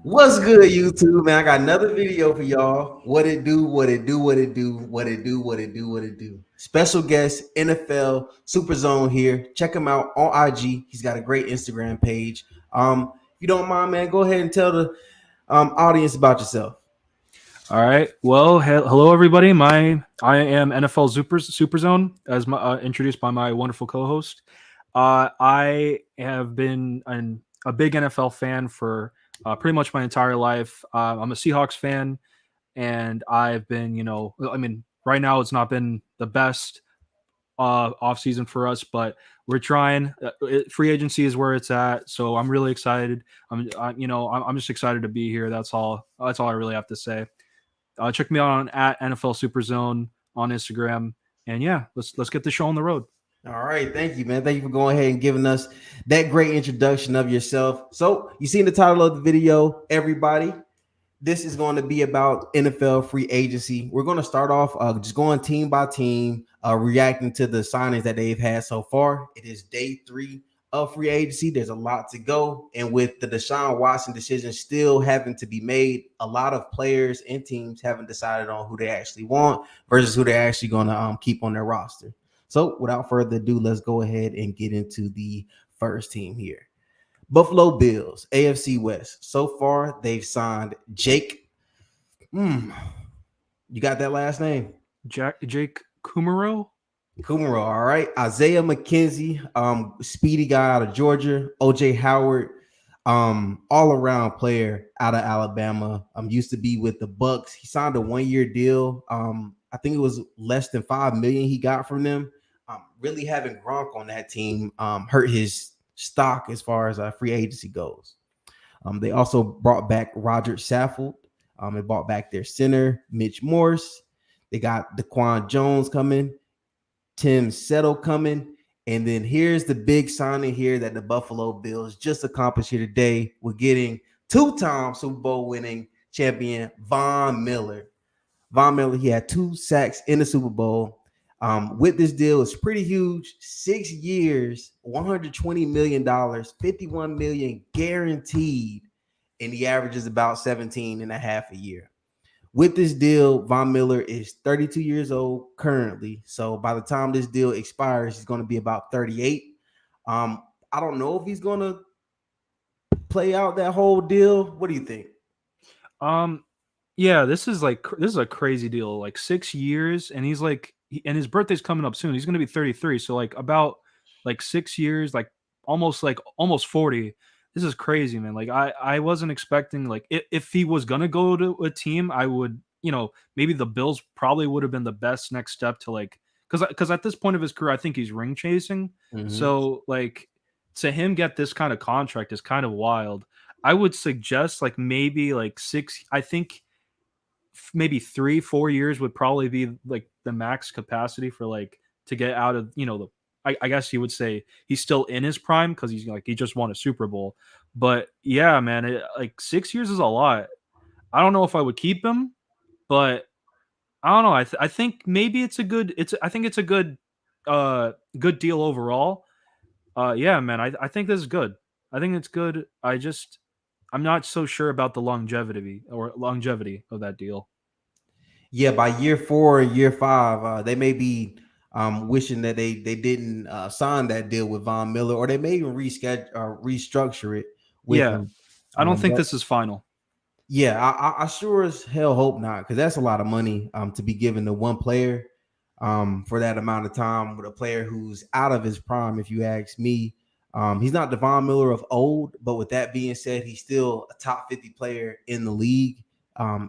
What's good, YouTube, man? I got another video for y'all. What it do, what it do, what it do, what it do, what it do, what it do. Special guest, NFL Super Zone here. Check him out on IG. He's got a great Instagram page. If you don't mind, man, go ahead and tell the audience about yourself. All right. Well, hello everybody. I am NFL Super Zone, as introduced by my wonderful co-host. I have been a big NFL fan for pretty much my entire life. I'm a Seahawks fan, and I've been, right now it's not been the best off season for us, but we're trying. Free agency is where it's at, so I'm really excited. I'm just excited to be here. That's all. That's all I really have to say. Check me out on at NFL Superzone on Instagram. And yeah, let's get the show on the road. All right, thank you, man. Thank you for going ahead and giving us that great introduction of yourself. So, you seen the title of the video, everybody. This is going to be about NFL free agency. We're going to start off just going team by team, reacting to the signings that they've had so far. It is day 3 of free agency. There's a lot to go. And with the Deshaun Watson decision still having to be made, a lot of players and teams haven't decided on who they actually want versus who they're actually going to keep on their roster. So without further ado, let's go ahead and get into the first team here. Buffalo Bills, AFC West. So far, they've signed Jake. You got that last name? Jake Kumaro. Kumaro, all right. Isaiah McKenzie, speedy guy out of Georgia. OJ Howard, all around player out of Alabama. Used to be with the Bucks. He signed a 1-year deal. I think it was less than $5 million he got from them. Really having Gronk on that team hurt his stock as far as free agency goes. They also brought back Roger Saffold. They brought back their center, Mitch Morse. They got Daquan Jones coming, Tim Settle coming. And then here's the big signing here that the Buffalo Bills just accomplished here today. We're getting 2-time Super Bowl winning champion Von Miller. Von Miller, he had 2 sacks in the Super Bowl. With this deal, it's pretty huge. 6 years, $120 million, $51 million guaranteed, and he averages about 17 and a half a year. With this deal, Von Miller is 32 years old currently. So by the time this deal expires, he's going to be about 38. I don't know if he's going to play out that whole deal. What do you think? Um, yeah, this is a crazy deal. Like 6 years, and and his birthday's coming up soon. He's gonna be 33. So like about like 6 years, like almost 40. This is crazy, man. Like I wasn't expecting like if he was gonna go to a team, I would maybe the Bills probably would have been the best next step to like because at this point of his career, I think he's ring chasing. Mm-hmm. So like to him get this kind of contract is kind of wild. I would suggest like maybe like six. I think maybe 3-4 years would probably be like the max capacity for like to get out of the. I guess you would say he's still in his prime because he's like he just won a Super Bowl. But yeah, man, like 6 years is a lot. I don't know if I would keep him, but I don't know. I think maybe it's a good. I think it's a good deal overall. Yeah, man. I think this is good. I think it's good. I'm not so sure about the longevity of that deal. Yeah, by year 4 and year 5, they may be wishing that they didn't sign that deal with Von Miller, or they may even reschedule or restructure it with Yeah, him. I don't think But this is final. yeah, I sure as hell hope not, because that's a lot of money to be given to one player for that amount of time with a player who's out of his prime. If you ask me, he's not the Von Miller of old, but with that being said, he's still a top 50 player in the league,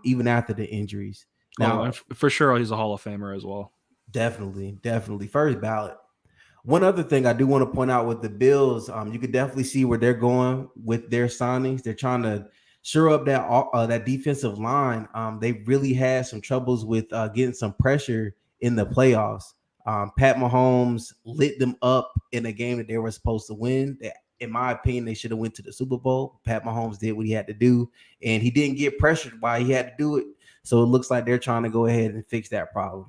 even after the injuries. Oh, Now, and for sure he's a Hall of Famer as well. definitely first ballot. One other thing I do want to point out with the Bills, you could definitely see where they're going with their signings. They're trying to shore up that defensive line. They really had some troubles with getting some pressure in the playoffs. Pat Mahomes lit them up in a game that they were supposed to win. In my opinion, they should have went to the Super Bowl. Pat Mahomes did what he had to do, and he didn't get pressured while he had to do it. So it looks like they're trying to go ahead and fix that problem.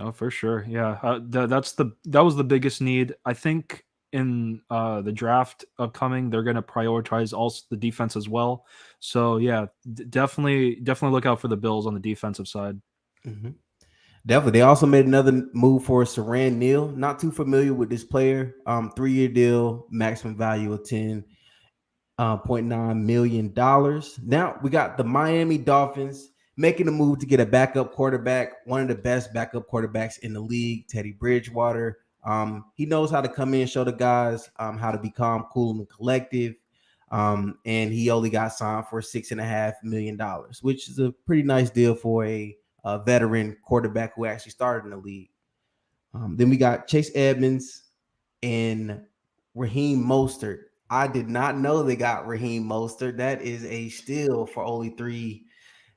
Oh, for sure. Yeah, that was the biggest need. I think. in the draft upcoming, they're going to prioritize also the defense as well. So yeah, definitely look out for the Bills on the defensive side. Mhm. Definitely. They also made another move for Saran Neal. Not too familiar with this player. 3-year deal, maximum value of 10.9 million dollars. Now we got the Miami Dolphins making a move to get a backup quarterback, one of the best backup quarterbacks in the league, Teddy Bridgewater. He knows how to come in, show the guys how to be calm, cool, and collective. And he only got signed for $6.5 million, which is a pretty nice deal for a veteran quarterback who actually started in the league. Then we got Chase Edmonds and Raheem Mostert. I did not know they got Raheem Mostert. That is a steal for only $3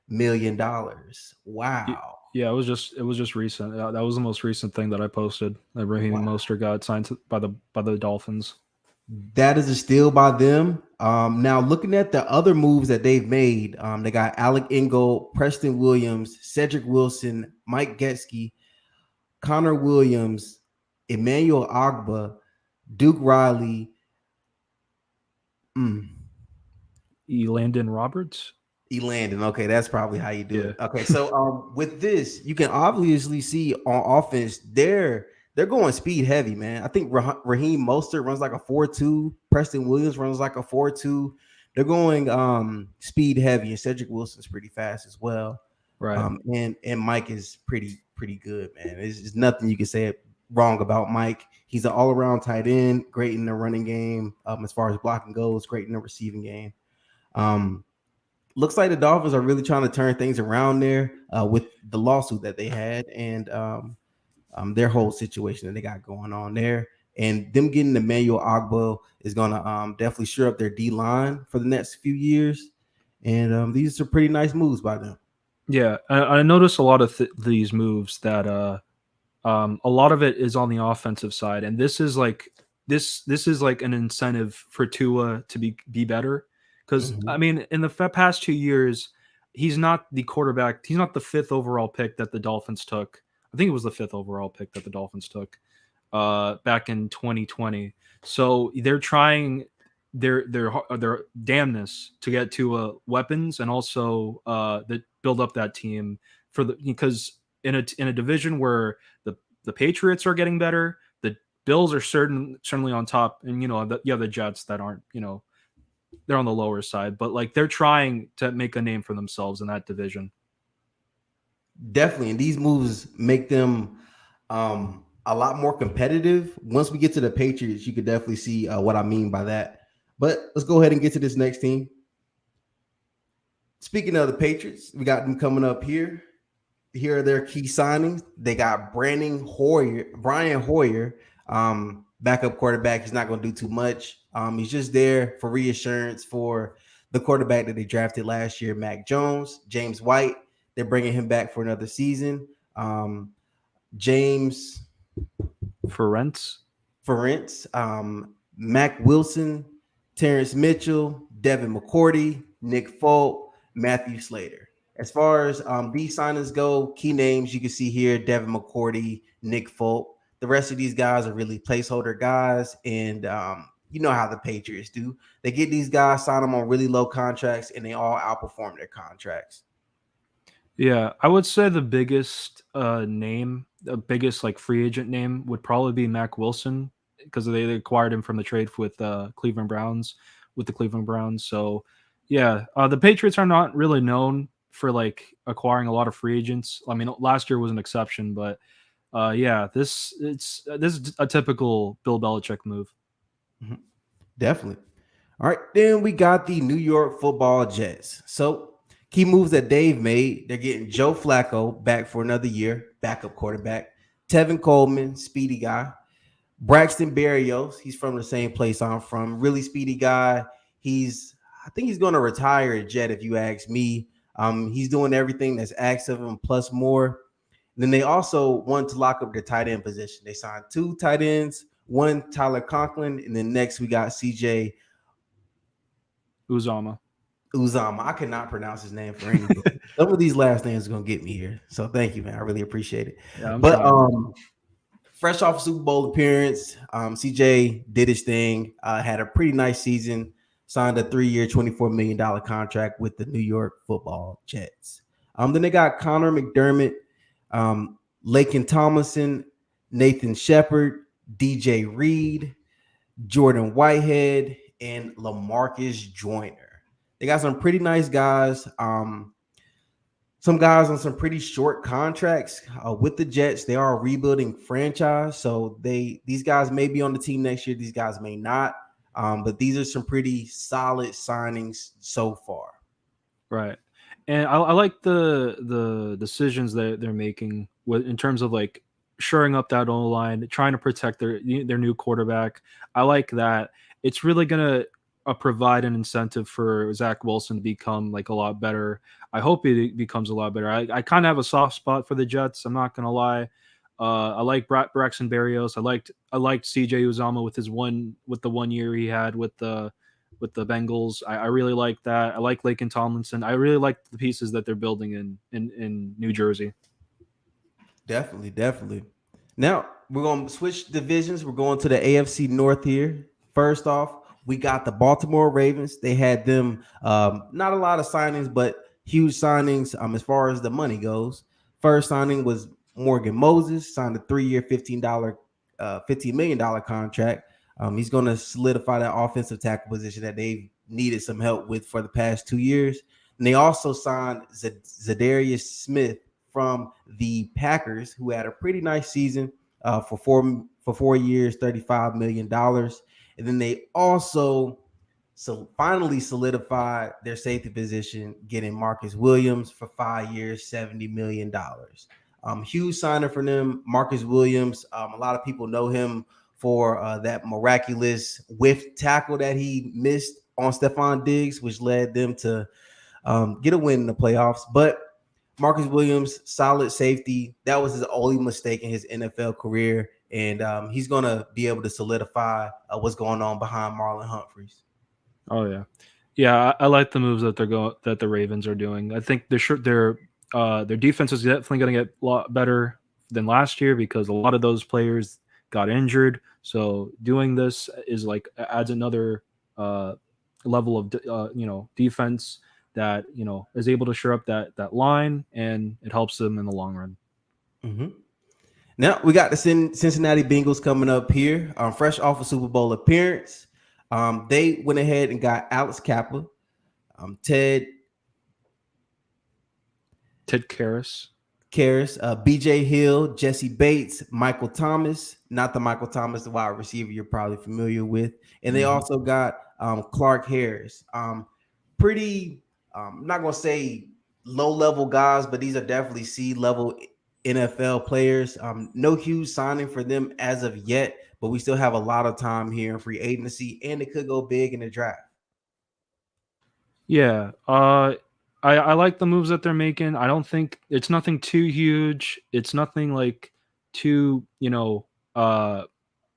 million. Wow. Yeah, it was just recent. That was the most recent thing that I posted. That Raheem Wow. Mostert got signed by the Dolphins. That is a steal by them. Now looking at the other moves that they've made, they got Alec Ingold, Preston Williams, Cedric Wilson, Mike Gesicki, Connor Williams, Emmanuel Ogba, Duke Riley. Landon Roberts. Landon. Okay, that's probably how you do Yeah. it. Okay, so with this, you can obviously see on offense they're going speed heavy, man. I think Raheem Mostert runs like a 4.2. Preston Williams runs like a 4.2. They're going speed heavy, and Cedric Wilson's pretty fast as well. Right. And Mike is pretty good, man. There's nothing you can say wrong about Mike. He's an all-around tight end, great in the running game. As far as blocking goes, great in the receiving game. Looks like the Dolphins are really trying to turn things around there with the lawsuit that they had and their whole situation that they got going on there. And them getting Emmanuel Ogba is going to definitely shore up their D line for the next few years. And these are pretty nice moves by them. Yeah, I noticed a lot of these moves that a lot of it is on the offensive side, and this is like an incentive for Tua to be better. Because Mhm. I mean, in the past 2 years, he's not the quarterback. He's not the fifth overall pick that the Dolphins took. I think it was the fifth overall pick that the Dolphins took back in 2020. So they're trying their damnness to get to weapons and also that build up that team because in a division where the Patriots are getting better, the Bills are certainly on top, and you have the Jets that aren't, they're on the lower side, but like they're trying to make a name for themselves in that division. Definitely. And these moves make them a lot more competitive. Once we get to the Patriots, you could definitely see what I mean by that. But let's go ahead and get to this next team. Speaking of the Patriots, we got them coming up here. Here are their key signings. They got Brian Hoyer, backup quarterback. He's not going to do too much. He's just there for reassurance for the quarterback that they drafted last year, Mac Jones. James White, they're bringing him back for another season. James Ferentz, Mac Wilson, Terrence Mitchell, Devin McCourty, Nick Folk, Matthew Slater. As far as these signings go, key names you can see here: Devin McCourty, Nick Folk. The rest of these guys are really placeholder guys, and you know how the Patriots do. They get these guys, sign them on really low contracts, and they all outperform their contracts. yeah, I would say the biggest the biggest like free agent name would probably be Mac Wilson because they acquired him from the trade with Cleveland Browns with the Cleveland Browns. So yeah, the Patriots are not really known for like acquiring a lot of free agents. I mean, last year was an exception, but yeah, this is a typical Bill Belichick move. Mhm. Definitely. All right, then we got the New York Football Jets. So key moves that they've made: they're getting Joe Flacco back for another year, backup quarterback. Tevin Coleman, speedy guy. Braxton Berrios, he's from the same place I'm from. Really speedy guy. I think he's going to retire at Jet if you ask me. He's doing everything that's asked of him plus more. And then they also want to lock up their tight end position. They signed 2 tight ends, one Tyler Conklin, and then next we got CJ Uzama. I cannot pronounce his name for anything. Some of these last names are going to get me here. So thank you, man. I really appreciate it. Yeah, I'm But trying. fresh off a Super Bowl appearance, CJ did his thing, had a pretty nice season, signed a 3-year, $24 million contract with the New York Football Jets. Then they got Connor McDermott, Laken Tomlinson, Nathan Shepard, DJ Reed, Jordan Whitehead, and LaMarcus Joyner. They got some pretty nice guys. Some guys on some pretty short contracts with the Jets. They are a rebuilding franchise, so these guys may be on the team next year. These guys may not, but these are some pretty solid signings so far. Right, and I like the decisions that they're making in terms of like shoring up that O line, trying to protect their new quarterback. I like that. It's really gonna provide an incentive for Zach Wilson to become like a lot better. I hope it becomes a lot better. I kind of have a soft spot for the Jets. I'm not gonna lie. I like Braxton Berrios. I liked CJ Uzama with the 1 year he had with the Bengals. I really like that. I like Laken Tomlinson. I really like the pieces that they're building in New Jersey. Definitely. Now we're gonna switch divisions. We're going to the AFC North here. First off, we got the Baltimore Ravens. They had them not a lot of signings, but huge signings as far as the money goes. First signing was Morgan Moses, signed a 3-year, $15 million contract. He's going to solidify that offensive tackle position that they've needed some help with for the past 2 years. And they also signed Zadarius Smith from the Packers, who had a pretty nice season for 4 years, $35 million. And then they also finally solidified their safety position, getting Marcus Williams for 5 years, $70 million. Huge signing for them. Marcus Williams, a lot of people know him for that miraculous whiff tackle that he missed on Stephon Diggs, which led them to get a win in the playoffs. But Marcus Williams, solid safety. That was his only mistake in his NFL career. And he's going to be able to solidify what's going on behind Marlon Humphreys. Oh yeah. I like the moves that the Ravens are doing. I think their defense is definitely going to get a lot better than last year because a lot of those players got injured. So doing this is like adds another level of defense that is able to shore up that line, and it helps them in the long run. Mm-hmm. Now we got the Cincinnati Bengals coming up here, fresh off a Super Bowl appearance. They went ahead and got Alex Kappa, Ted Karras, BJ Hill, Jesse Bates, Michael Thomas, not the Michael Thomas, the wide receiver you're probably familiar with. And they also got Clark Harris. Pretty, I'm not going to say low-level guys, but these are definitely C-level NFL players. No huge signing for them as of yet, but we still have a lot of time here in free agency, and it could go big in the draft. Yeah, I like the moves that they're making. I don't think it's nothing too huge. It's nothing like too like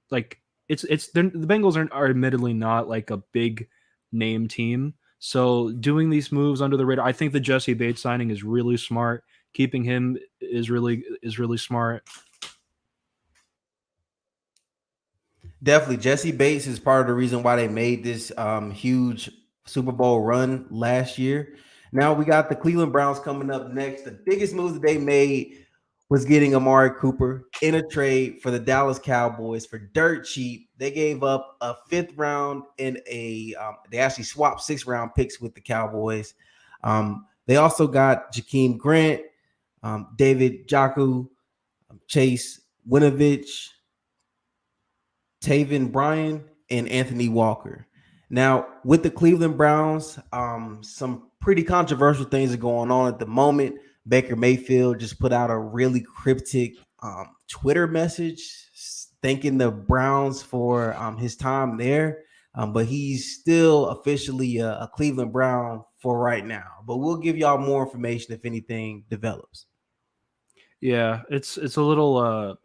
the Bengals are admittedly not like a big name team. So doing these moves under the radar, I think the Jesse Bates signing is really smart. Keeping him is really smart. Definitely, Jesse Bates is part of the reason why they made this huge Super Bowl run last year. Now we got the Cleveland Browns coming up next. The biggest move that they made was getting Amari Cooper in a trade for the Dallas Cowboys for dirt cheap. They gave up a 5th round and they actually swapped 6th round picks with the Cowboys. They also got Jakeem Grant, David Njoku, Chase Winovich, Taven Bryan, and Anthony Walker. Now, with the Cleveland Browns, some pretty controversial things are going on at the moment. Baker Mayfield just put out a really cryptic Twitter message thanking the Browns for his time there. But he's still officially a Cleveland Brown for right now. But we'll give y'all more information if anything develops. Yeah, it's a little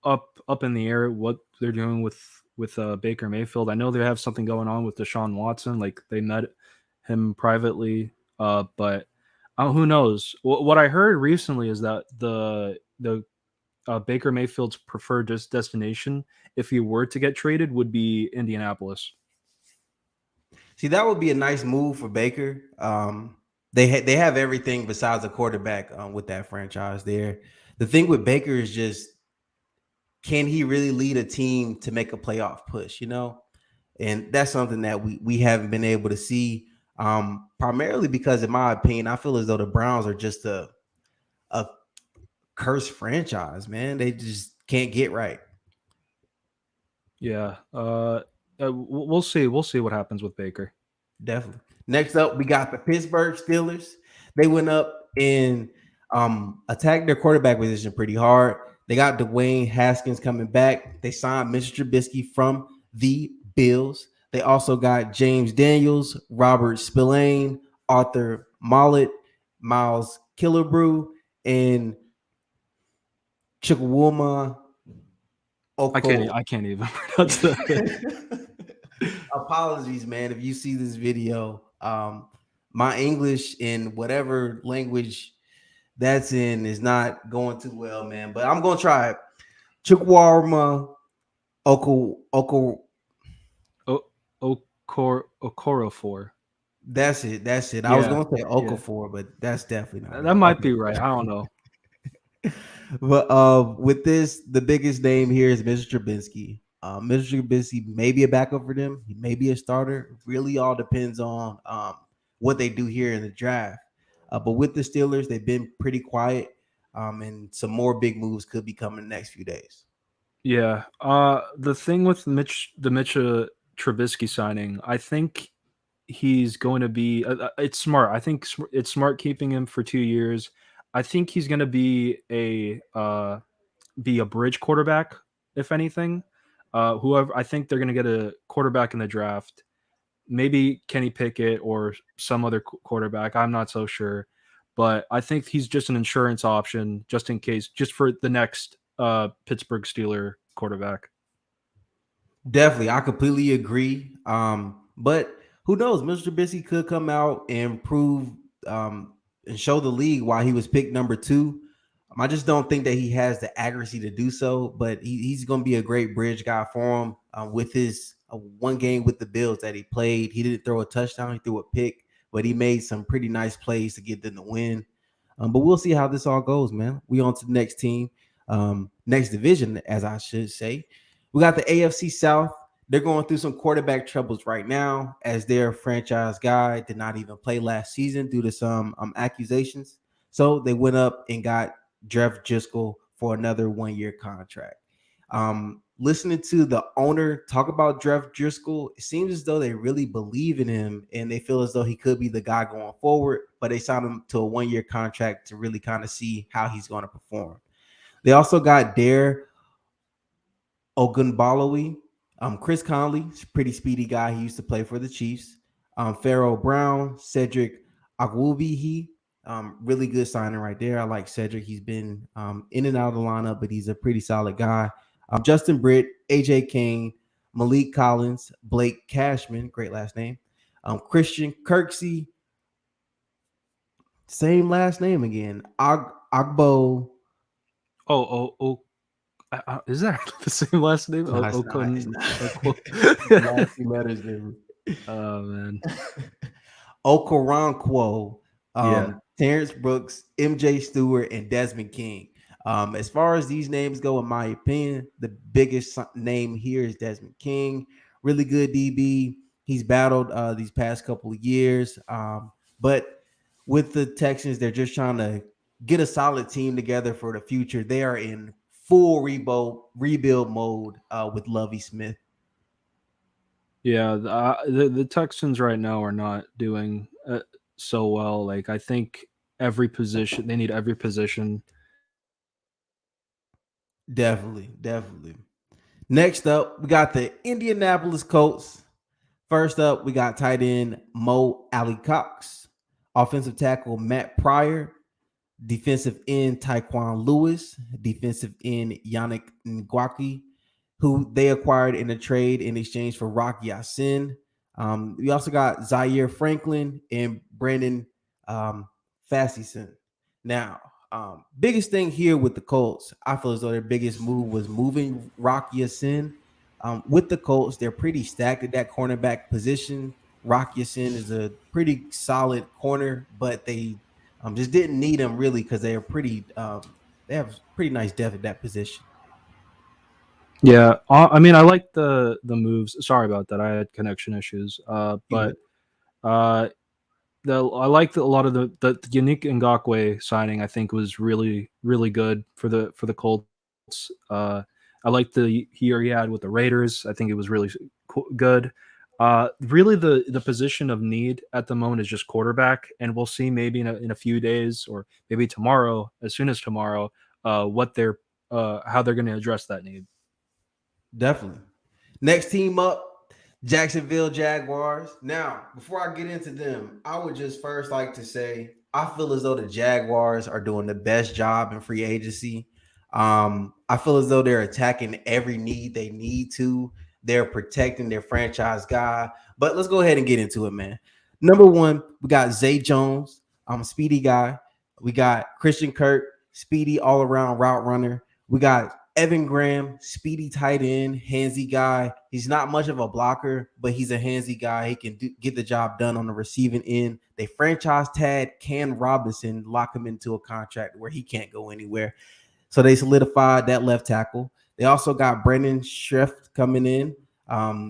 up in the air what they're doing with Baker Mayfield. I know they have something going on with Deshaun Watson. Like they met him privately, but who knows? What I heard recently is that the Baker Mayfield's preferred destination if he were to get traded would be Indianapolis. See, that would be a nice move for Baker. They have everything besides a quarterback with that franchise there. The thing with Baker is just, can he really lead a team to make a playoff push? And that's something that we haven't been able to see. Primarily because, in my opinion, I feel as though the Browns are just a cursed franchise, man. They just can't get right. Yeah. We'll see. We'll see what happens with Baker. Definitely. Next up, we got the Pittsburgh Steelers. They went up and attacked their quarterback position pretty hard. They got Dwayne Haskins coming back. They signed Mr. Trubisky from the Bills. They also got James Daniels, Robert Spillane, Arthur Mollett, Miles Killebrew, and Chukwuma Oko. I can't even pronounce that. Apologies, man, if you see this video. My English in whatever language that's in is not going too well, man. But I'm gonna try it. Chukwuma Oko. Okorofor. That's it. I was gonna say Okafor, but that's definitely not. That might be right. I don't know. But with this, the biggest name here is Mr. Trubisky. Mr. Trubisky may be a backup for them. He may be a starter. Really all depends on what they do here in the draft. But with the Steelers, they've been pretty quiet, and some more big moves could be coming in the next few days. Yeah. The thing with the Mitch Trubisky signing, I think he's going to be. It's smart. I think it's smart keeping him for 2 years. I think he's going to be a bridge quarterback, if anything. Whoever, I think they're going to get a quarterback in the draft. Maybe Kenny Pickett or some other quarterback. I'm not so sure. But I think he's just an insurance option just in case, just for the next Pittsburgh Steeler quarterback. Definitely. I completely agree. But who knows? Mr. Trubisky could come out and prove and show the league why he was picked number 2. I just don't think that he has the accuracy to do so, but he's going to be a great bridge guy for him. With his one game with the Bills that he played, he didn't throw a touchdown, he threw a pick, but he made some pretty nice plays to get them the win. But we'll see how this all goes, man. We on to the next team, next division, as I should say. We got the AFC South. They're going through some quarterback troubles right now, as their franchise guy did not even play last season due to some accusations. So they went up and got Jeff Driscoll for another 1-year contract. Listening to the owner talk about Jeff Driscoll, it seems as though they really believe in him and they feel as though he could be the guy going forward, but they signed him to a 1-year contract to really kind of see how he's going to perform. They also got Dare Ogunbalowi, Chris Conley, pretty speedy guy. He used to play for the Chiefs. Pharaoh Brown, Cedric Agwubihi, really good signing right there. I like Cedric. He's been in and out of the lineup, but he's a pretty solid guy. Justin Britt, AJ Kane, Malik Collins, Blake Cashman, great last name. Christian Kirksey, same last name again. Agbo. Is that the same last name? No, last few letters there. Oh man. Okoronkwo, Terrence Brooks, MJ Stewart, and Desmond King. As far as these names go, in my opinion, the biggest name here is Desmond King. Really good DB. He's battled these past couple of years. But with the Texans, they're just trying to get a solid team together for the future. They are in full rebuild mode with Lovie Smith. Yeah, the Texans right now are not doing so well. Like, I think every position, they need every position. Definitely. Next up, we got the Indianapolis Colts. First up, we got tight end Mo Alley-Cox, offensive tackle Matt Pryor, defensive end Tyquan Lewis, defensive end Yannick Ngakoue, who they acquired in a trade in exchange for Rock Ya-Sin. We also got Zaire Franklin and Brandon Facyson. Now, Biggest thing here with the Colts, I feel as though their biggest move was moving Rock Ya-Sin. With the Colts, they're pretty stacked at that cornerback position. Rock Ya-Sin is a pretty solid corner, but they just didn't need him really because they are pretty. They have pretty nice depth at that position. Yeah, I mean, I like the moves. Sorry about that. I had connection issues. You good? But uh, I like a lot of the Yannick Ngakwe signing. I think was really good for the Colts. I like the year he had with the Raiders. I think it was really good. Really, the position of need at the moment is just quarterback, and we'll see maybe in a few days or maybe tomorrow, as soon as tomorrow, what they're how they're going to address that need. Definitely. Next team up, Jacksonville Jaguars. Now, before I get into them, I would just first like to say I feel as though the Jaguars are doing the best job in free agency. I feel as though they're attacking every need they need to. They're protecting their franchise guy. But let's go ahead and get into it, man. Number one, we got Zay Jones. I'm a speedy guy. We got Christian Kirk, speedy all around route runner. We got Evan Graham, speedy tight end, handsy guy. He's not much of a blocker, but he's a handsy guy. He can get the job done on the receiving end. They franchise tag Ken Robinson, lock him into a contract where he can't go anywhere. So they solidified that left tackle. They also got Brendan Schrift coming in,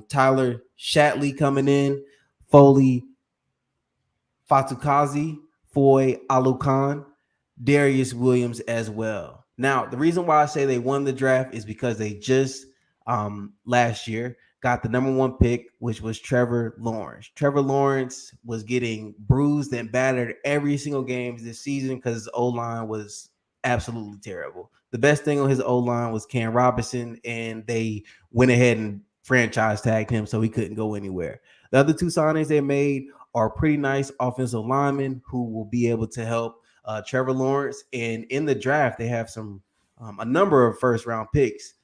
Tyler Shatley coming in, Foley Fatukazi, Foy Alukan, Darius Williams as well. Now, the reason why I say they won the draft is because they just last year got the number one pick, which was Trevor Lawrence. Trevor Lawrence was getting bruised and battered every single game this season because his O-line was absolutely terrible. The best thing on his O-line was Cam Robinson, and they went ahead and franchise tagged him so he couldn't go anywhere. The other two signings they made are pretty nice offensive linemen who will be able to help Trevor Lawrence. And in the draft, they have a number of first round picks.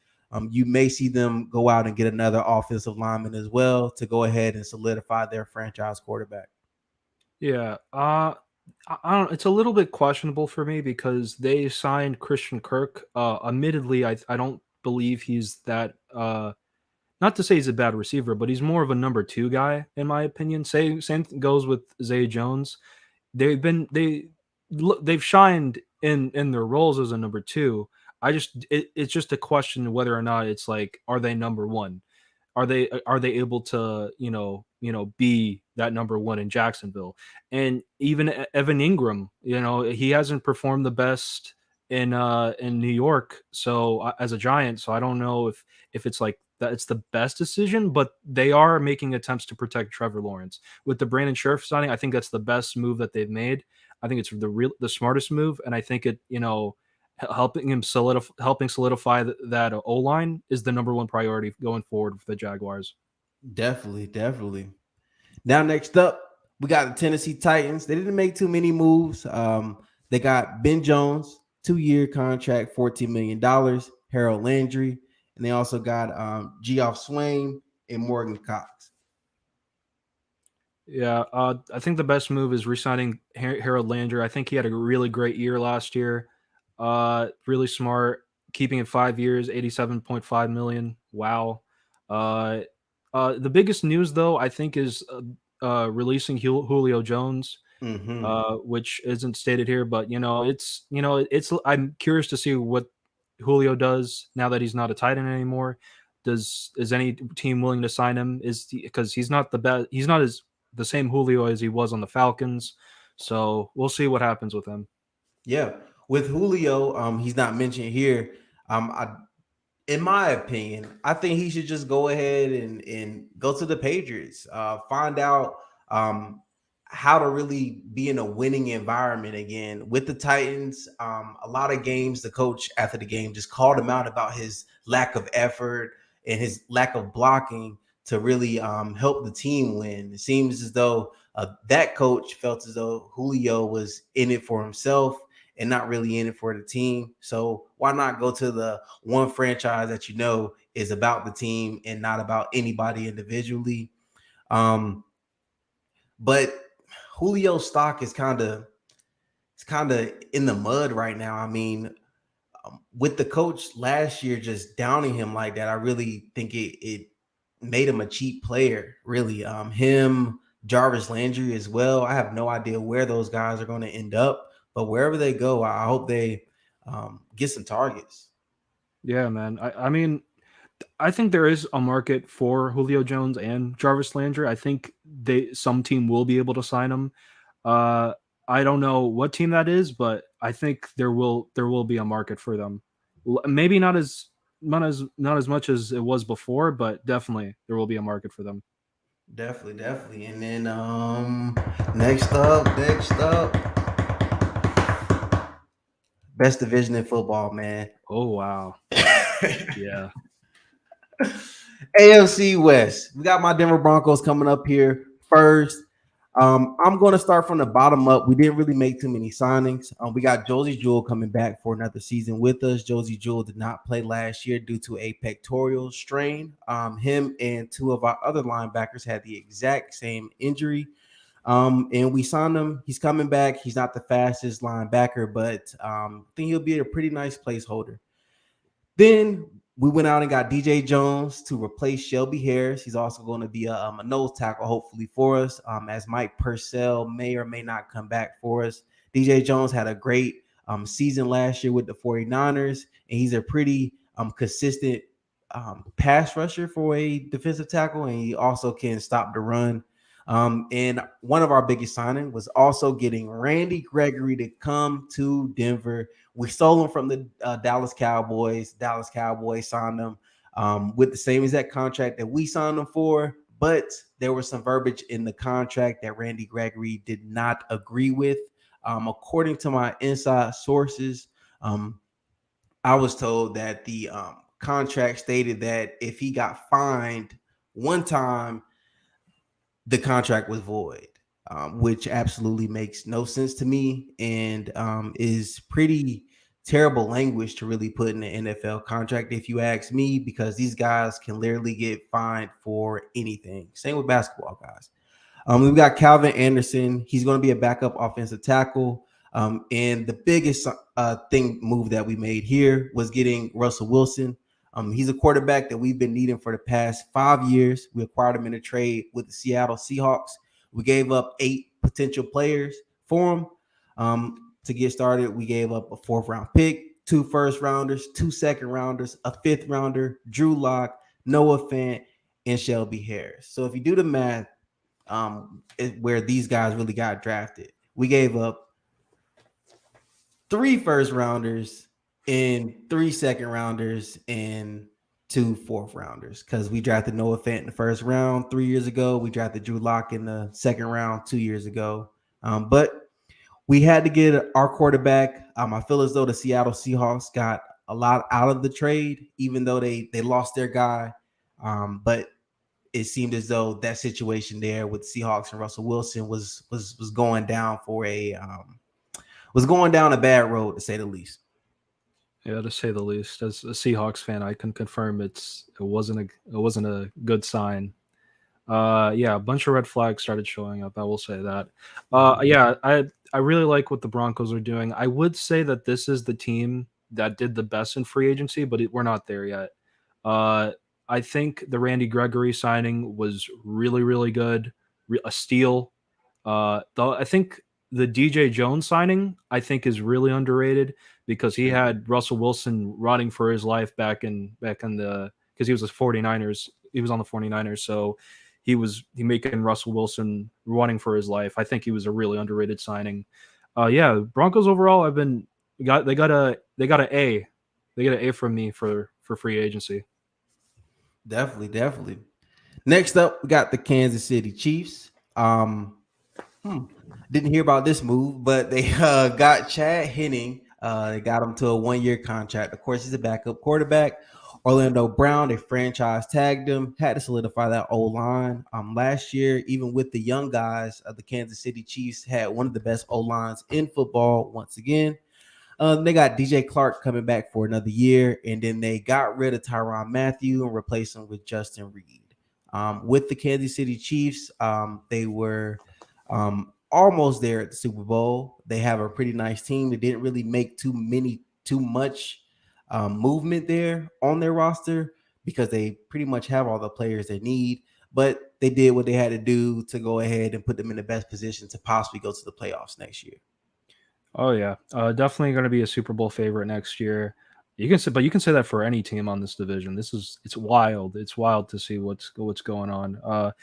You may see them go out and get another offensive lineman as well to go ahead and solidify their franchise quarterback. Yeah, I don't. It's a little bit questionable for me because they signed Christian Kirk. Admittedly, I don't believe he's that. Not to say he's a bad receiver, but he's more of a number two guy in my opinion. Same goes with Zay Jones. They've shined in their roles as a number two. It's just a question whether or not it's like, are they number one? Are they able to be that number one in Jacksonville? And even Evan Ingram, he hasn't performed the best in New York, so as a Giant. So I don't know if it's like that it's the best decision, but they are making attempts to protect Trevor Lawrence with the Brandon Scherf signing. I think that's the best move that they've made. I think it's the smartest move, and I think it helping solidify that O line is the number one priority going forward for the Jaguars. Definitely, definitely. Now, next up, we got the Tennessee Titans. They didn't make too many moves. They got Ben Jones, 2-year contract, $14 million, Harold Landry, and they also got Geoff Swain and Morgan Cox. Yeah, I think the best move is re-signing Harold Landry. I think he had a really great year last year. Really smart, keeping it 5 years, 87.5 million. Wow. Uh, the biggest news though, I think, is releasing Julio Jones, Mm-hmm. which isn't stated here, but it's. I'm curious to see what Julio does now that he's not a tight end anymore. Is any team willing to sign him? Because he's not the best. He's not as the same Julio as he was on the Falcons. So we'll see what happens with him. Yeah, with Julio, he's not mentioned here. In my opinion, I think he should just go ahead and go to the Patriots. Find out how to really be in a winning environment again. With the Titans, a lot of games, the coach after the game just called him out about his lack of effort and his lack of blocking to really help the team win. It seems as though that coach felt as though Julio was in it for himself and not really in it for the team. So why not go to the one franchise that you know is about the team and not about anybody individually? But Julio's stock is kind of kind of in the mud right now. I mean, with the coach last year just downing him like that, I really think it made him a cheap player. Really, him, Jarvis Landry as well. I have no idea where those guys are going to end up, but wherever they go, I hope they get some targets. Yeah, man. I mean, I think there is a market for Julio Jones and Jarvis Landry. I think some team will be able to sign them. Uh, I don't know what team that is, but I think there will be a market for them. Maybe not as much as it was before, but definitely there will be a market for them. Definitely, definitely. And then next up, best division in football, man. Oh wow, yeah. AFC West. We got my Denver Broncos coming up here first. I'm going to start from the bottom up. We didn't really make too many signings. We got Josie Jewell coming back for another season with us. Josie Jewell did not play last year due to a pectoral strain. Him and two of our other linebackers had the exact same injury. And we signed him. He's coming back. He's not the fastest linebacker, but I think he'll be a pretty nice placeholder. Then we went out and got DJ Jones to replace Shelby Harris. He's also going to be a nose tackle, hopefully, for us, as Mike Purcell may or may not come back for us. DJ Jones had a great season last year with the 49ers, and he's a pretty consistent pass rusher for a defensive tackle, and he also can stop the run. And one of our biggest signing was also getting Randy Gregory to come to Denver. We stole him from the Dallas Cowboys. Dallas Cowboys signed him with the same exact contract that we signed him for, but there was some verbiage in the contract that Randy Gregory did not agree with. According to my inside sources, I was told that the contract stated that if he got fined one time, the contract was void, which absolutely makes no sense to me and is pretty terrible language to really put in an NFL contract, if you ask me, because these guys can literally get fined for anything. Same with basketball guys. We've got Calvin Anderson. He's going to be a backup offensive tackle. And the biggest move that we made here was getting Russell Wilson. He's a quarterback that we've been needing for the past 5 years. We acquired him in a trade with the Seattle Seahawks. We gave up 8 potential players for him. To get started, we gave up a 4th-round pick, 2 first-rounders, 2 second-rounders, a 5th-rounder, Drew Lock, Noah Fant, and Shelby Harris. So if you do the math, where these guys really got drafted, we gave up 3 first-rounders and 3 second-rounders and 2 4th-rounders, because we drafted Noah Fant in the 1st round 3 years ago. We drafted Drew Lock in the 2nd round 2 years ago. But we had to get our quarterback. I feel as though the Seattle Seahawks got a lot out of the trade, even though they lost their guy. But it seemed as though that situation there with Seahawks and Russell Wilson was going down a bad road, to say the least. Yeah, to say the least. As a Seahawks fan, I can confirm it wasn't a good sign. Yeah, a bunch of red flags started showing up. I will say that. Yeah, I really like what the Broncos are doing. I would say that this is the team that did the best in free agency, but we're not there yet. I think the Randy Gregory signing was really, really good, a steal. Though I think the DJ Jones signing is really underrated because he had Russell Wilson running for his life back in the because he was the 49ers. He was on the 49ers, so he making Russell Wilson running for his life. I think he was a really underrated signing. Yeah, Broncos overall, they got an A. They get an A from me for free agency. Definitely. Next up, we got the Kansas City Chiefs. Didn't hear about this move, but they got Chad Henning. They got him to a 1-year contract. Of course, he's a backup quarterback. Orlando Brown, they franchise tagged him, had to solidify that O-line. Last year, even with the young guys, the Kansas City Chiefs had one of the best O-lines in football once again. They got DJ Clark coming back for another year, and then they got rid of Tyrann Mathieu and replaced him with Justin Reed. With the Kansas City Chiefs, they were almost there at the Super Bowl. They have a pretty nice team. They didn't really make too much movement there on their roster because they pretty much have all the players they need. But they did what they had to do to go ahead and put them in the best position to possibly go to the playoffs next year. Oh yeah, definitely going to be a Super Bowl favorite next year. You can say, but you can say that for any team on this division. It's wild. It's wild to see what's going on.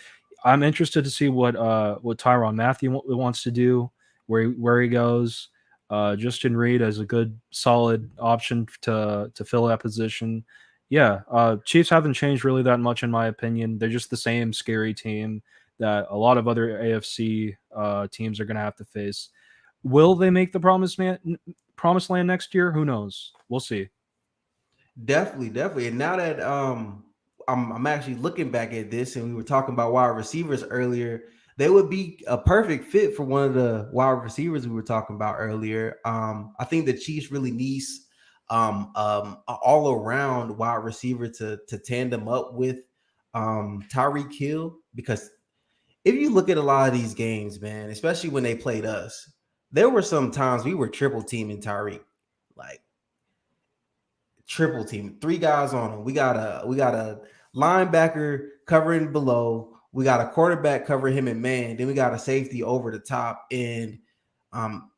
I'm interested to see what Tyrann Mathieu wants to do, where he goes. Justin Reed as a good solid option to fill that position. Yeah, Chiefs haven't changed really that much in my opinion. They're just the same scary team that a lot of other AFC teams are going to have to face. Will they make the promised land next year? Who knows? We'll see. Definitely, definitely. And now that I'm actually looking back at this, and we were talking about wide receivers earlier, they would be a perfect fit for one of the wide receivers we were talking about earlier. I think the Chiefs really needs an all around wide receiver to tandem up with Tyreek Hill, because if you look at a lot of these games, man, especially when they played us, there were some times we were triple teaming Tyreek, like triple team, three guys on him. We got a linebacker covering below. We got a quarterback covering him in man. Then we got a safety over the top. And um,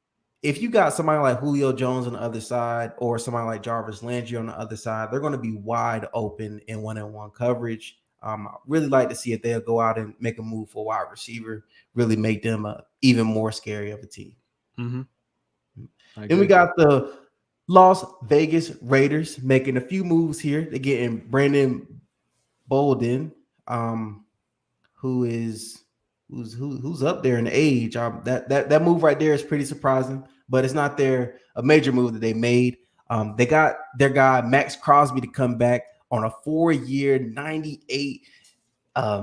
if you got somebody like Julio Jones on the other side or somebody like Jarvis Landry on the other side, they're going to be wide open in one-on-one coverage. I really like to see if they'll go out and make a move for a wide receiver, really make them even more scary of a team. Mm-hmm. Then we got the Las Vegas Raiders making a few moves here. They're getting Brandon Bolden, who's up there in age. That move right there is pretty surprising, but it's not a major move that they made. They got their guy Max Crosby to come back on a 4-year, $98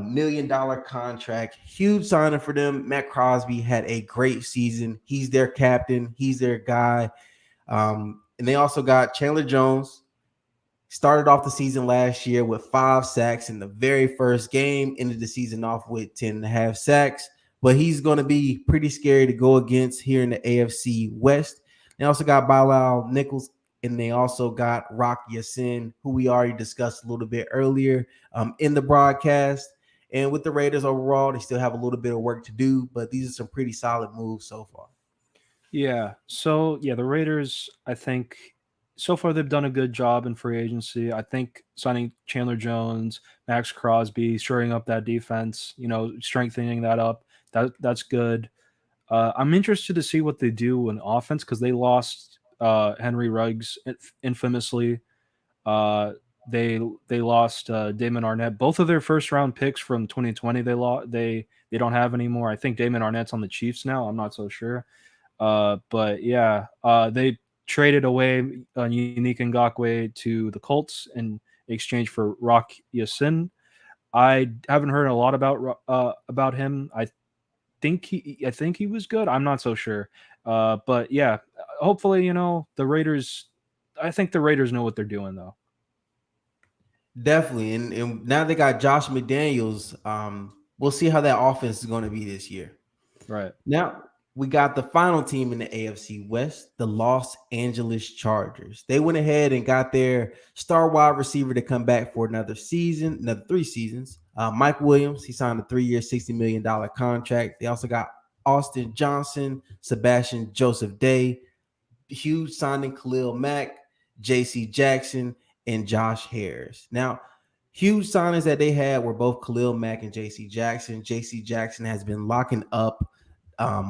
million contract. Huge signing for them. Matt Crosby had a great season. He's their captain. He's their guy. And they also got Chandler Jones. Started off the season last year with 5 sacks in the very first game. Ended the season off with 10.5 sacks. But he's going to be pretty scary to go against here in the AFC West. They also got Bilal Nichols, and they also got Rock Ya-Sin, who we already discussed a little bit earlier in the broadcast. And with the Raiders overall, they still have a little bit of work to do, but these are some pretty solid moves so far. Yeah. So yeah, the Raiders, I think so far they've done a good job in free agency. I think signing Chandler Jones, Max Crosby, shoring up that defense, strengthening that up. That's good. I'm interested to see what they do in offense because they lost Henry Ruggs infamously. Uh, they lost Damon Arnett. Both of their first round picks from 2020 they lost. They don't have anymore. I think Damon Arnett's on the Chiefs now. I'm not so sure. But yeah, they traded away Unique Ngakoue to the Colts in exchange for Rock Ya-Sin. I haven't heard a lot about him. I think he was good. I'm not so sure. But yeah, hopefully, the Raiders. I think the Raiders know what they're doing, though. Definitely. And now they got Josh McDaniels. We'll see how that offense is going to be this year. Right. Now we got the final team in the AFC West, the Los Angeles Chargers. They went ahead and got their star wide receiver to come back for another 3 seasons. Mike Williams, he signed a 3-year, $60 million contract. They also got Austin Johnson, Sebastian Joseph Day, huge signing Khalil Mack, J.C. Jackson, and Josh Harris. Now, huge signings that they had were both Khalil Mack and J.C. Jackson. J.C. Jackson has been locking up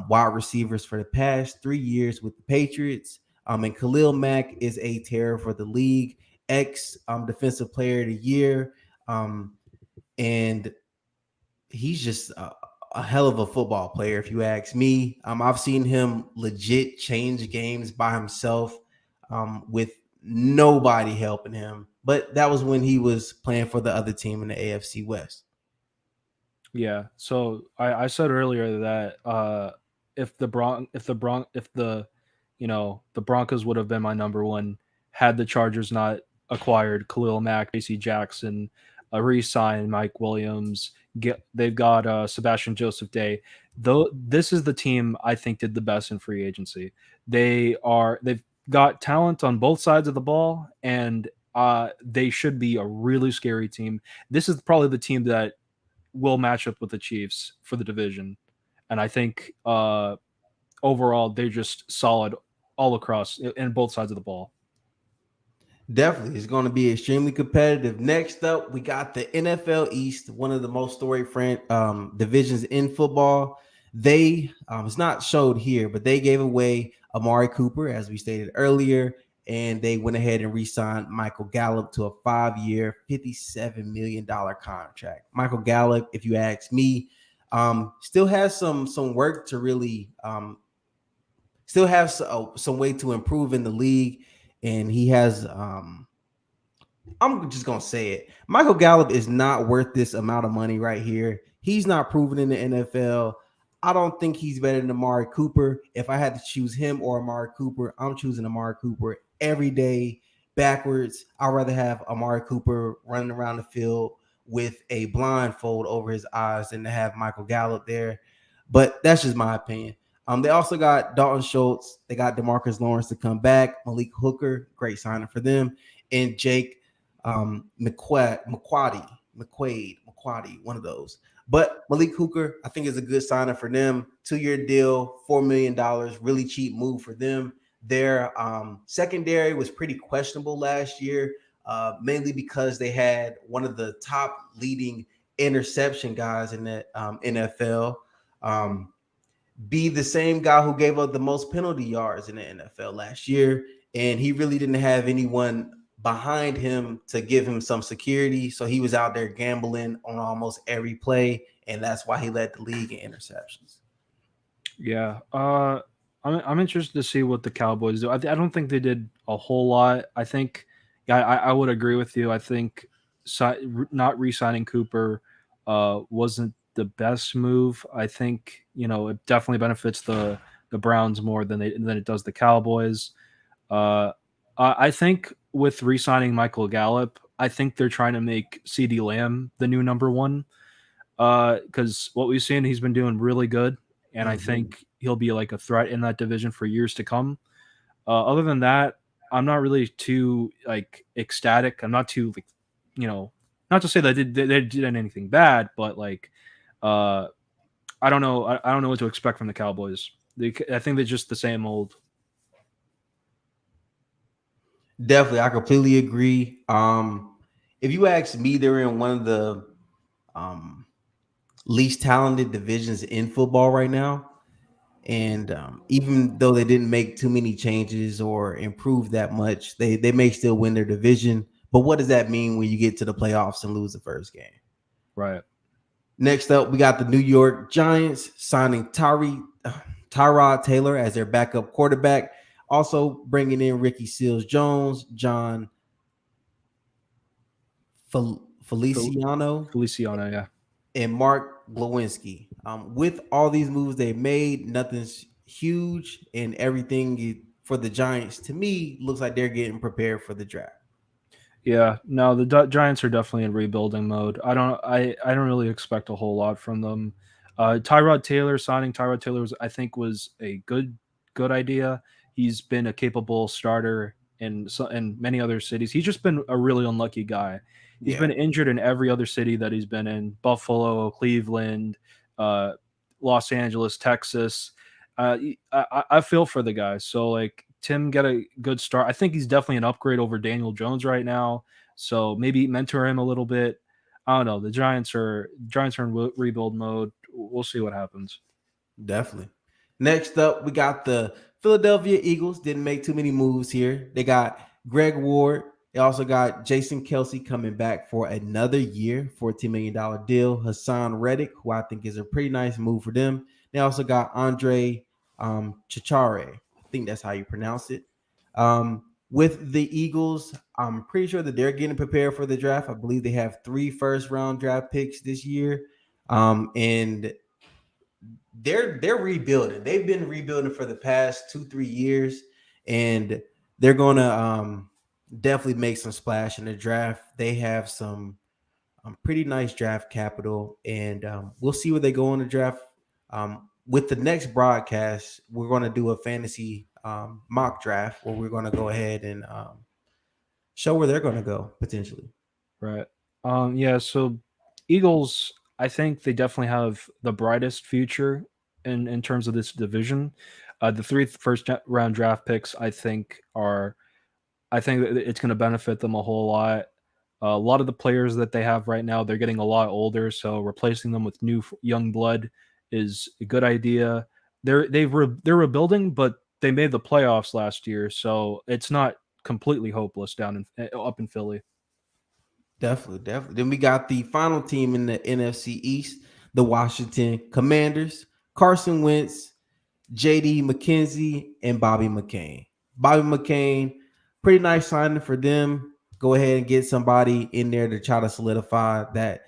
wide receivers for the past 3 years with the Patriots. And Khalil Mack is a terror for the league, defensive player of the year. And he's just a hell of a football player, if you ask me. I've seen him legit change games by himself with nobody helping him. But that was when he was playing for the other team in the AFC West. Yeah. So I said earlier that if the Broncos would have been my number one had the Chargers not acquired Khalil Mack, J.C. Jackson. re-sign Mike Williams. They've got Sebastian Joseph Day. Though this is the team I think did the best in free agency. They've got talent on both sides of the ball, and they should be a really scary team. This is probably the team that will match up with the Chiefs for the division, and I think overall they're just solid all across in both sides of the ball. Definitely, it's going to be extremely competitive. Next up, we got the NFL East, one of the most storied divisions in football. They it's not showed here, but they gave away Amari Cooper, as we stated earlier, and they went ahead and re-signed Michael Gallup to a 5-year, $57 million contract. Michael Gallup, if you ask me, still has some work to really still have some way to improve in the league. And he has, I'm just going to say it. Michael Gallup is not worth this amount of money right here. He's not proven in the NFL. I don't think he's better than Amari Cooper. If I had to choose him or Amari Cooper, I'm choosing Amari Cooper every day backwards. I'd rather have Amari Cooper running around the field with a blindfold over his eyes than to have Michael Gallup there. But that's just my opinion. They also got Dalton Schultz. They got DeMarcus Lawrence to come back. Malik Hooker, great signing for them. And Jake McQuaid, one of those. But Malik Hooker, I think, is a good signing for them. 2-year deal, $4 million, really cheap move for them. Their secondary was pretty questionable last year, mainly because they had one of the top leading interception guys in the NFL. Be the same guy who gave up the most penalty yards in the NFL last year. And he really didn't have anyone behind him to give him some security. So he was out there gambling on almost every play. And that's why he led the league in interceptions. Yeah. I'm interested to see what the Cowboys do. I don't think they did a whole lot. I think I would agree with you. I think not re-signing Cooper wasn't the best move. I think it definitely benefits the Browns more than it does the Cowboys. I think with re-signing Michael Gallup, I think they're trying to make CeeDee Lamb the new number one, because what we've seen, he's been doing really good, and I think he'll be like a threat in that division for years to come. Other than that, I'm not really too ecstatic. I'm not too not to say that they did anything bad, but I don't know. I don't know what to expect from the Cowboys. I think they're just the same old. Definitely, I completely agree. If you ask me, they're in one of the least talented divisions in football right now. And even though they didn't make too many changes or improve that much, they may still win their division. But what does that mean when you get to the playoffs and lose the first game? Right. Next up, we got the New York Giants signing Tyrod Taylor as their backup quarterback. Also bringing in Ricky Seals-Jones, John Feliciano, yeah, and Mark Glowinski. With all these moves they made, nothing's huge, and everything for the Giants, to me, looks like they're getting prepared for the draft. Yeah, no, the Giants are definitely in rebuilding mode. I don't really expect a whole lot from them. Signing Tyrod Taylor was a good idea. He's been a capable starter in many other cities. He's just been a really unlucky guy. He's been injured in every other city that he's been in: Buffalo, Cleveland, Los Angeles, Texas. I feel for the guy. So Tim get a good start. I think he's definitely an upgrade over Daniel Jones right now. So maybe mentor him a little bit. I don't know. The Giants are in rebuild mode. We'll see what happens. Definitely. Next up, we got the Philadelphia Eagles. Didn't make too many moves here. They got Greg Ward. They also got Jason Kelce coming back for another year, $14 million deal. Hassan Reddick, who I think is a pretty nice move for them. They also got Andre Chichare. I think that's how you pronounce it. With the Eagles, I'm pretty sure that they're getting prepared for the draft. I believe they have 3 first-round draft picks this year. And they're rebuilding. They've been rebuilding for the past 2-3 years, and they're gonna definitely make some splash in the draft. They have some pretty nice draft capital, and we'll see where they go in the draft. With the next broadcast, we're going to do a fantasy mock draft where we're going to go ahead and show where they're going to go potentially. Right. Yeah, so Eagles, I think they definitely have the brightest future in terms of this division. The three round draft picks, I think that it's going to benefit them a whole lot. A lot of the players that they have right now, they're getting a lot older, so replacing them with young blood is a good idea. They're rebuilding, but they made the playoffs last year, so it's not completely hopeless down in up in Philly. Definitely, definitely. Then we got the final team in the NFC East, the Washington Commanders. Carson Wentz, JD McKenzie, and Bobby McCain. Bobby McCain, pretty nice signing for them. Go ahead and get somebody in there to try to solidify that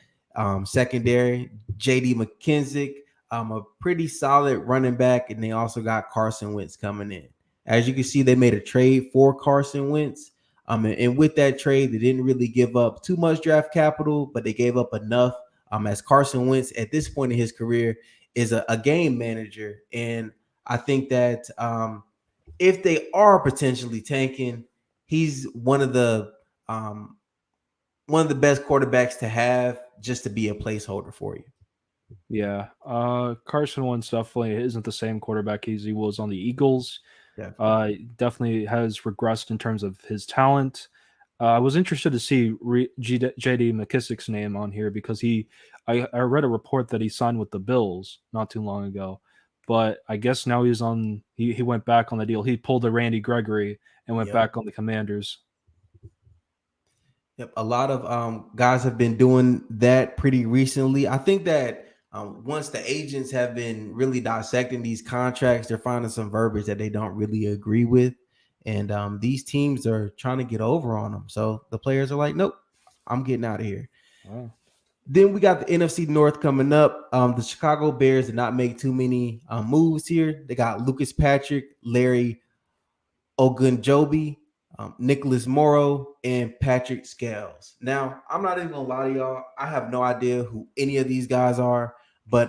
secondary. JD McKenzie, a pretty solid running back, and they also got Carson Wentz coming in. As you can see, they made a trade for Carson Wentz. And with that trade, they didn't really give up too much draft capital, but they gave up enough. As Carson Wentz at this point in his career is a game manager, and I think that if they are potentially tanking, he's one of the best quarterbacks to have just to be a placeholder for you. Yeah, Carson Wentz definitely isn't the same quarterback as he was on the Eagles. Definitely has regressed in terms of his talent. I was interested to see JD McKissic's name on here because I read a report that he signed with the Bills not too long ago, but I guess now he went back on the deal. He pulled a Randy Gregory and went Yep. back on the Commanders. Yep. A lot of guys have been doing that pretty recently. I think that once the agents have been really dissecting these contracts, they're finding some verbiage that they don't really agree with. And these teams are trying to get over on them. So the players are like, nope, I'm getting out of here. Wow. Then we got the NFC North coming up. The Chicago Bears did not make too many moves here. They got Lucas Patrick, Larry Ogunjobi, Nicholas Morrow, and Patrick Scales. Now, I'm not even gonna lie to y'all. I have no idea who any of these guys are, but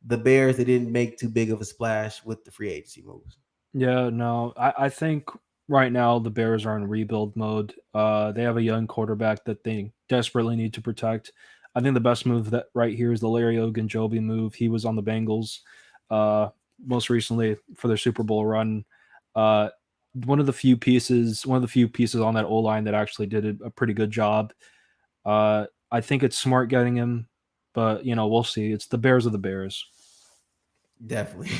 the Bears, they didn't make too big of a splash with the free agency moves. Yeah, no, I think right now the Bears are in rebuild mode. They have a young quarterback that they desperately need to protect. I think the best move that right here is the Larry Ogunjobi move. He was on the Bengals uh, most recently for their Super Bowl run. Uh, one of the few pieces on that O line that actually did a pretty good job. I think it's smart getting him, but we'll see. It's the Bears of the Bears. Definitely.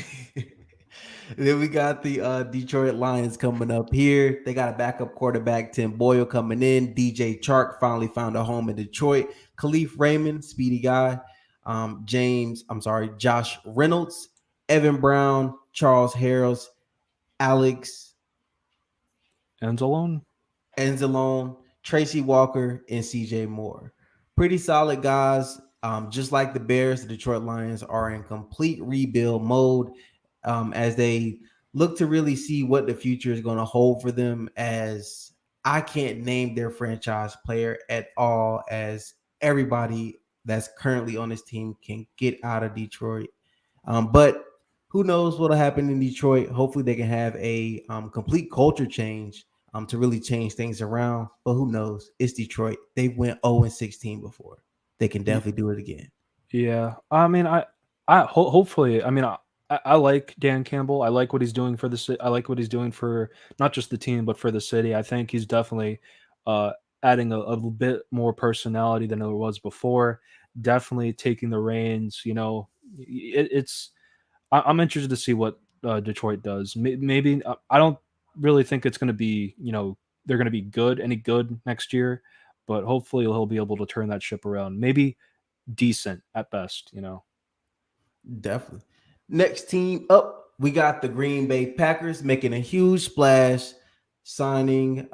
Then we got the Detroit Lions coming up here. They got a backup quarterback, Tim Boyle, coming in. DJ Chark finally found a home in Detroit. Khalif Raymond, speedy guy. Josh Reynolds, Evan Brown, Charles Harrells, Alex Enzalone? Enzalone, Tracy Walker, and CJ Moore. Pretty solid guys. Just like the Bears, the Detroit Lions are in complete rebuild mode as they look to really see what the future is going to hold for them. As I can't name their franchise player at all, as everybody that's currently on this team can get out of Detroit. But who knows what'll happen in Detroit? Hopefully, they can have a complete culture change to really change things around. But who knows? It's Detroit. They went 0-16 before. They can definitely do it again. Yeah, I mean, hopefully, I mean, I like Dan Campbell. I like what he's doing for the city. I like what he's doing for not just the team, but for the city. I think he's definitely uh, adding a little bit more personality than there was before. Definitely taking the reins. It's. I'm interested to see what Detroit does. Maybe I don't really think it's going to be. They're going to be any good next year, but hopefully he'll be able to turn that ship around. Maybe decent at best. Definitely. Next team up, we got the Green Bay Packers making a huge splash, signing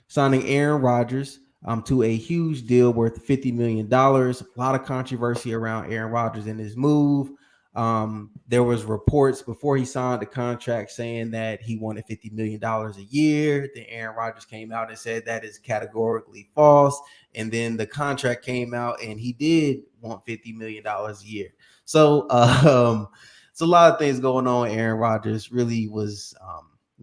signing Aaron Rodgers to a huge deal worth $50 million. A lot of controversy around Aaron Rodgers and his move. There was reports before he signed the contract saying that he wanted $50 million a year. Then Aaron Rodgers came out and said that is categorically false. And then the contract came out and he did want $50 million a year. So it's a lot of things going on. Aaron Rodgers really was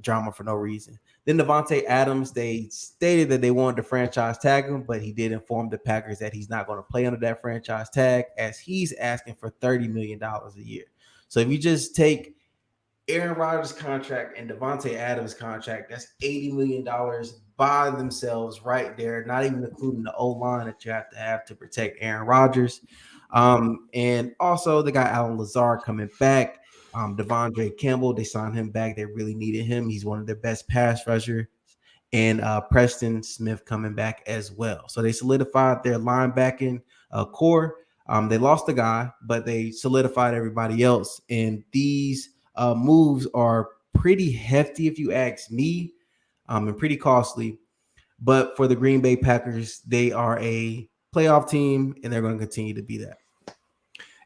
drama for no reason. Then Devontae Adams, they stated that they wanted to franchise tag him, but he did inform the Packers that he's not going to play under that franchise tag as he's asking for $30 million a year. So if you just take Aaron Rodgers' contract and Devontae Adams' contract, that's $80 million by themselves right there, not even including the O-line that you have to protect Aaron Rodgers. And also they got Alan Lazard coming back. Devondre Campbell, they signed him back. They really needed him. He's one of their best pass rushers. And Preston Smith coming back as well. So they solidified their linebacking core. They lost the guy, but they solidified everybody else. And these moves are pretty hefty, if you ask me, and pretty costly. But for the Green Bay Packers, they are a playoff team, and they're going to continue to be that.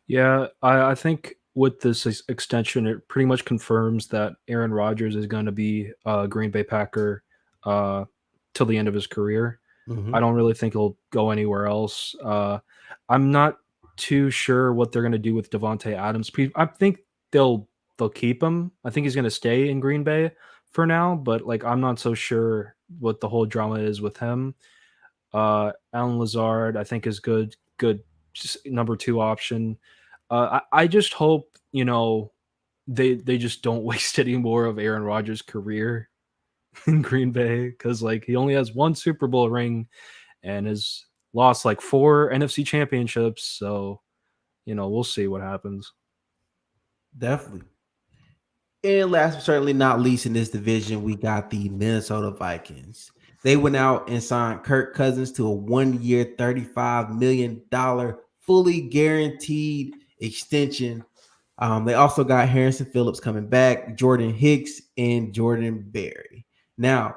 Yeah, I think with this extension, it pretty much confirms that Aaron Rodgers is going to be a Green Bay Packer till the end of his career. Mm-hmm. I don't really think he'll go anywhere else. I'm not too sure what they're going to do with Devontae Adams. I think they'll keep him. I think he's going to stay in Green Bay for now, but like I'm not so sure what the whole drama is with him. Alan Lazard, I think, is good number 2 option. I just hope they just don't waste any more of Aaron Rodgers' career in Green Bay because like he only has 1 Super Bowl ring and has lost like 4 NFC championships. So we'll see what happens. Definitely. And last but certainly not least in this division, we got the Minnesota Vikings. They went out and signed Kirk Cousins to a 1-year, $35 million fully guaranteed extension. They also got Harrison Phillips coming back, Jordan Hicks, and Jordan Berry. Now,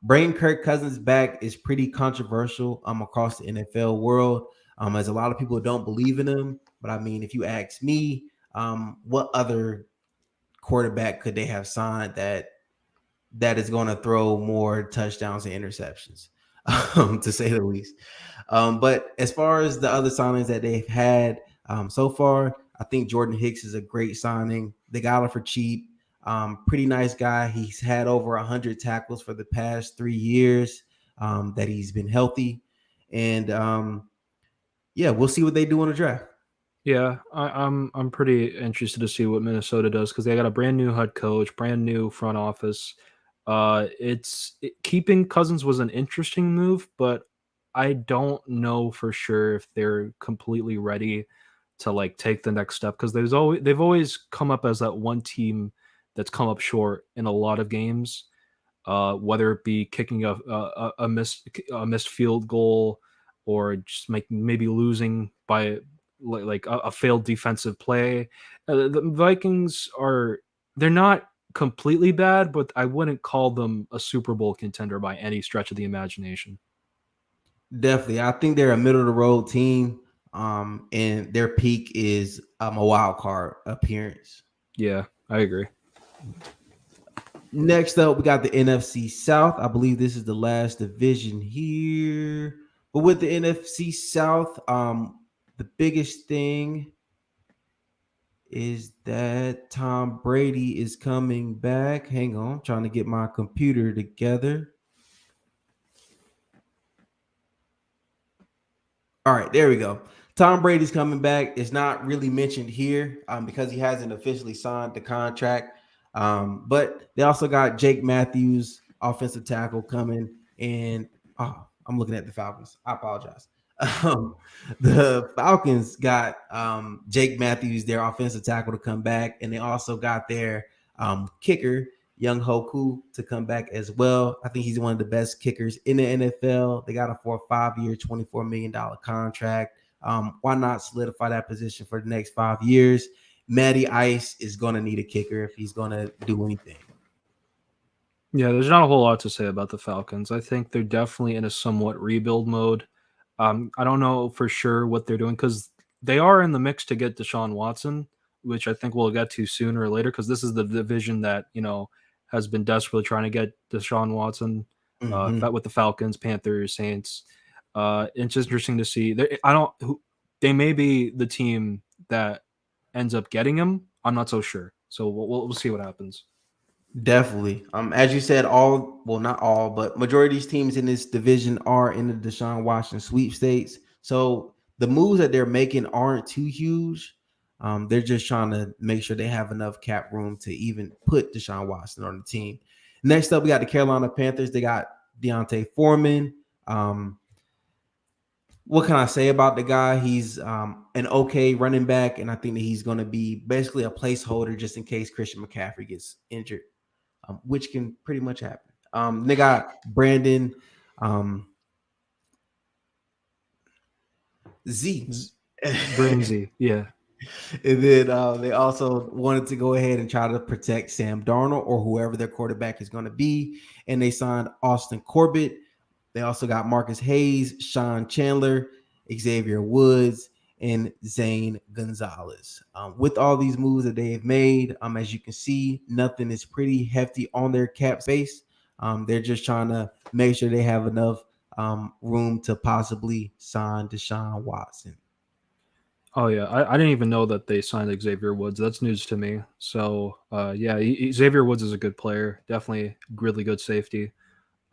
bringing Kirk Cousins back is pretty controversial across the NFL world, as a lot of people don't believe in him. But I mean, if you ask me, what other quarterback could they have signed that is going to throw more touchdowns and interceptions, to say the least? But as far as the other signings that they've had so far, I think Jordan Hicks is a great signing. They got him for cheap. Pretty nice guy. He's had over 100 tackles for the past 3 years that he's been healthy. And yeah, we'll see what they do in the draft. Yeah, I'm pretty interested to see what Minnesota does because they got a brand new head coach, brand new front office. Keeping Cousins was an interesting move, but I don't know for sure if they're completely ready to like take the next step because they've always come up as that one team that's come up short in a lot of games, whether it be kicking a missed field goal or just maybe losing by like a failed defensive play. The Vikings they're not completely bad, but I wouldn't call them a Super Bowl contender by any stretch of the imagination. Definitely. I think they're a middle of the road team. And their peak is a wild card appearance. Yeah, I agree. Next up, we got the NFC South. I believe this is the last division here. But with the NFC South, the biggest thing is that Tom Brady is coming back. Hang on, I'm trying to get my computer together. All right, there we go. Tom Brady's coming back. It's not really mentioned here because he hasn't officially signed the contract. But they also got Jake Matthews, offensive tackle, coming. And I'm looking at the Falcons. I apologize. The Falcons got Jake Matthews, their offensive tackle, to come back. And they also got their kicker, Young Hoku, to come back as well. I think he's one of the best kickers in the NFL. They got him for a 5-year, $24 million contract. Why not solidify that position for the next 5 years? Matty Ice is going to need a kicker if he's going to do anything. Yeah, there's not a whole lot to say about the Falcons. I think they're definitely in a somewhat rebuild mode. I don't know for sure what they're doing because they are in the mix to get Deshaun Watson, which I think we'll get to sooner or later because this is the division that has been desperately trying to get Deshaun Watson. Hmm. With the Falcons, Panthers, Saints. It's just interesting to see. They may be the team that ends up getting him. I'm not so sure. So we'll see what happens. Definitely. As you said, not all, but majority of these teams in this division are in the Deshaun Watson sweepstakes. So the moves that they're making aren't too huge. They're just trying to make sure they have enough cap room to even put Deshaun Watson on the team. Next up, we got the Carolina Panthers. They got Deontay Foreman. What can I say about the guy? He's an okay running back, and I think that he's going to be basically a placeholder just in case Christian McCaffrey gets injured, which can pretty much happen. They got Brandon Z. Brandon Z. Yeah. And then they also wanted to go ahead and try to protect Sam Darnold or whoever their quarterback is going to be. And they signed Austin Corbett. They also got Marcus Hayes, Sean Chandler, Xavier Woods, and Zane Gonzalez. With all these moves that they have made, as you can see, nothing is pretty hefty on their cap space. They're just trying to make sure they have enough room to possibly sign Deshaun Watson. Oh yeah, I didn't even know that they signed Xavier Woods. That's news to me. So yeah, Xavier Woods is a good player. Definitely really good safety.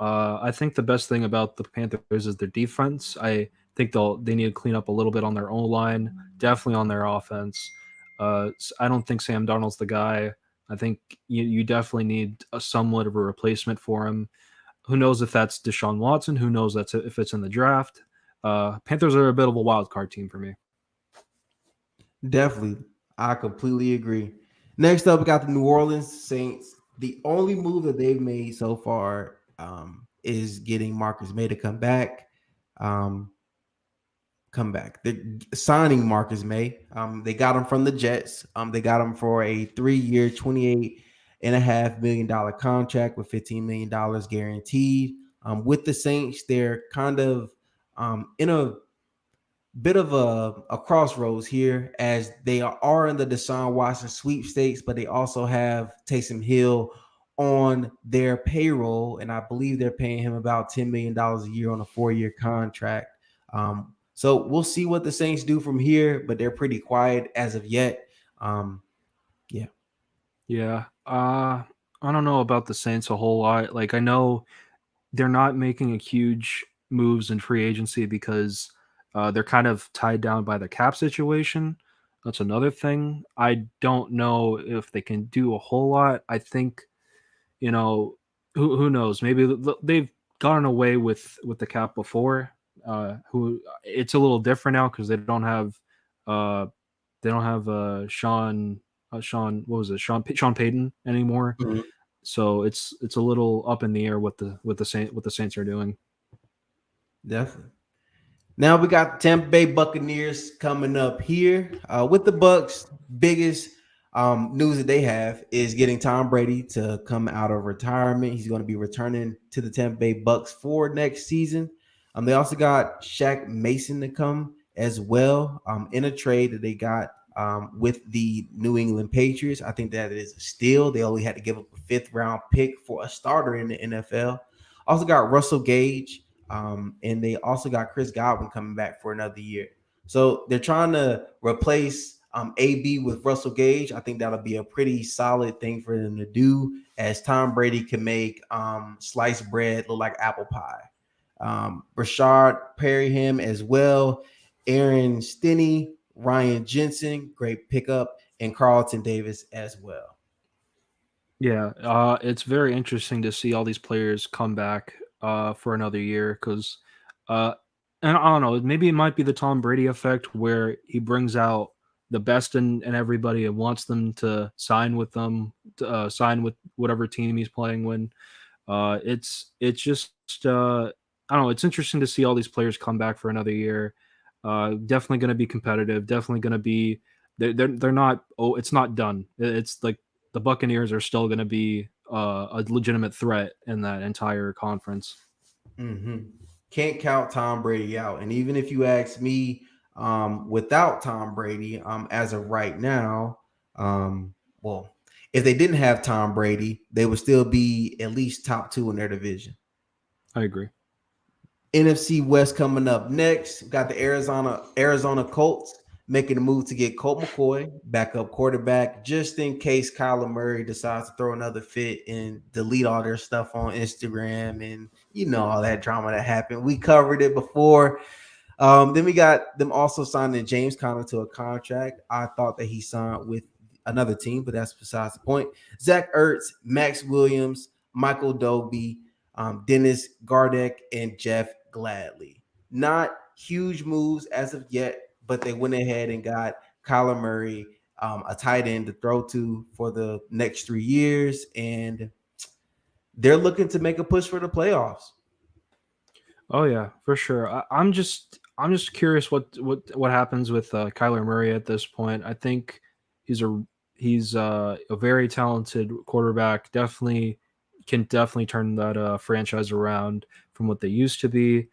I think the best thing about the Panthers is their defense. I think they need to clean up a little bit on their own line, definitely on their offense. I don't think Sam Darnold's the guy. I think you definitely need a somewhat of a replacement for him. Who knows if that's Deshaun Watson? Who knows if it's in the draft? Panthers are a bit of a wild card team for me. Definitely. I completely agree. Next up, we got the New Orleans Saints. The only move that they've made so far is getting Marcus May to come back. Um, They're signing Marcus May. They got him from the Jets. They got him for a 3-year, $28.5 million contract with $15 million guaranteed. With the Saints, they're kind of in a bit of a crossroads here as they are in the Deshaun Watson sweepstakes, but they also have Taysom Hill on their payroll, and I believe they're paying him about $10 million a year on a 4-year contract. So we'll see what the Saints do from here, but they're pretty quiet as of yet. Yeah. Yeah. I don't know about the Saints a whole lot. Like I know they're not making a huge moves in free agency because they're kind of tied down by the cap situation. That's another thing. I don't know if they can do a whole lot. I think you know who knows. Maybe they've gotten away with the cap before. Who it's a little different now because uh, they don't have Sean what was it Sean Payton anymore. Mhm. So it's a little up in the air what the Saints are doing. Definitely. Now we got the Tampa Bay Buccaneers coming up here. With the Bucks, biggest news that they have is getting Tom Brady to come out of retirement. He's going to be returning to the Tampa Bay Bucks for next season. They also got Shaq Mason to come as well in a trade that they got with the New England Patriots. I think that is a steal. They only had to give up a 5th-round pick for a starter in the NFL. Also got Russell Gage. And they also got Chris Godwin coming back for another year. So they're trying to replace AB with Russell Gage. I think that'll be a pretty solid thing for them to do, as Tom Brady can make sliced bread look like apple pie. Rashard Perryham as well, Aaron Stinney, Ryan Jensen, great pickup, and Carlton Davis as well. Yeah, it's very interesting to see all these players come back for another year because, uh, and I don't know, maybe it might be the Tom Brady effect where he brings out the best in everybody and wants them to sign with them, sign with whatever team he's playing when. It's just I don't know. It's interesting to see all these players come back for another year. Definitely going to be competitive. Definitely going to be. They're not. Oh, it's not done. It's like the Buccaneers are still going to be a legitimate threat in that entire conference. Mm-hmm. Can't count Tom Brady out. And even if you ask me, without Tom Brady, as of right now, well, if they didn't have Tom Brady, they would still be at least top two in their division. I agree. NFC West coming up next. We got the Arizona Colts making a move to get Colt McCoy, backup quarterback, just in case Kyler Murray decides to throw another fit and delete all their stuff on Instagram and all that drama that happened. We covered it before. Then we got them also signing James Conner to a contract. I thought that he signed with another team, but that's besides the point. Zach Ertz, Max Williams, Michael Dobie, Dennis Gardeck, and Jeff Gladly. Not huge moves as of yet, but they went ahead and got Kyler Murray, a tight end to throw to for the next 3 years, and they're looking to make a push for the playoffs. Oh yeah, for sure. I'm just curious what happens with Kyler Murray at this point. I think he's a very talented quarterback. Can definitely turn that franchise around from what they used to be.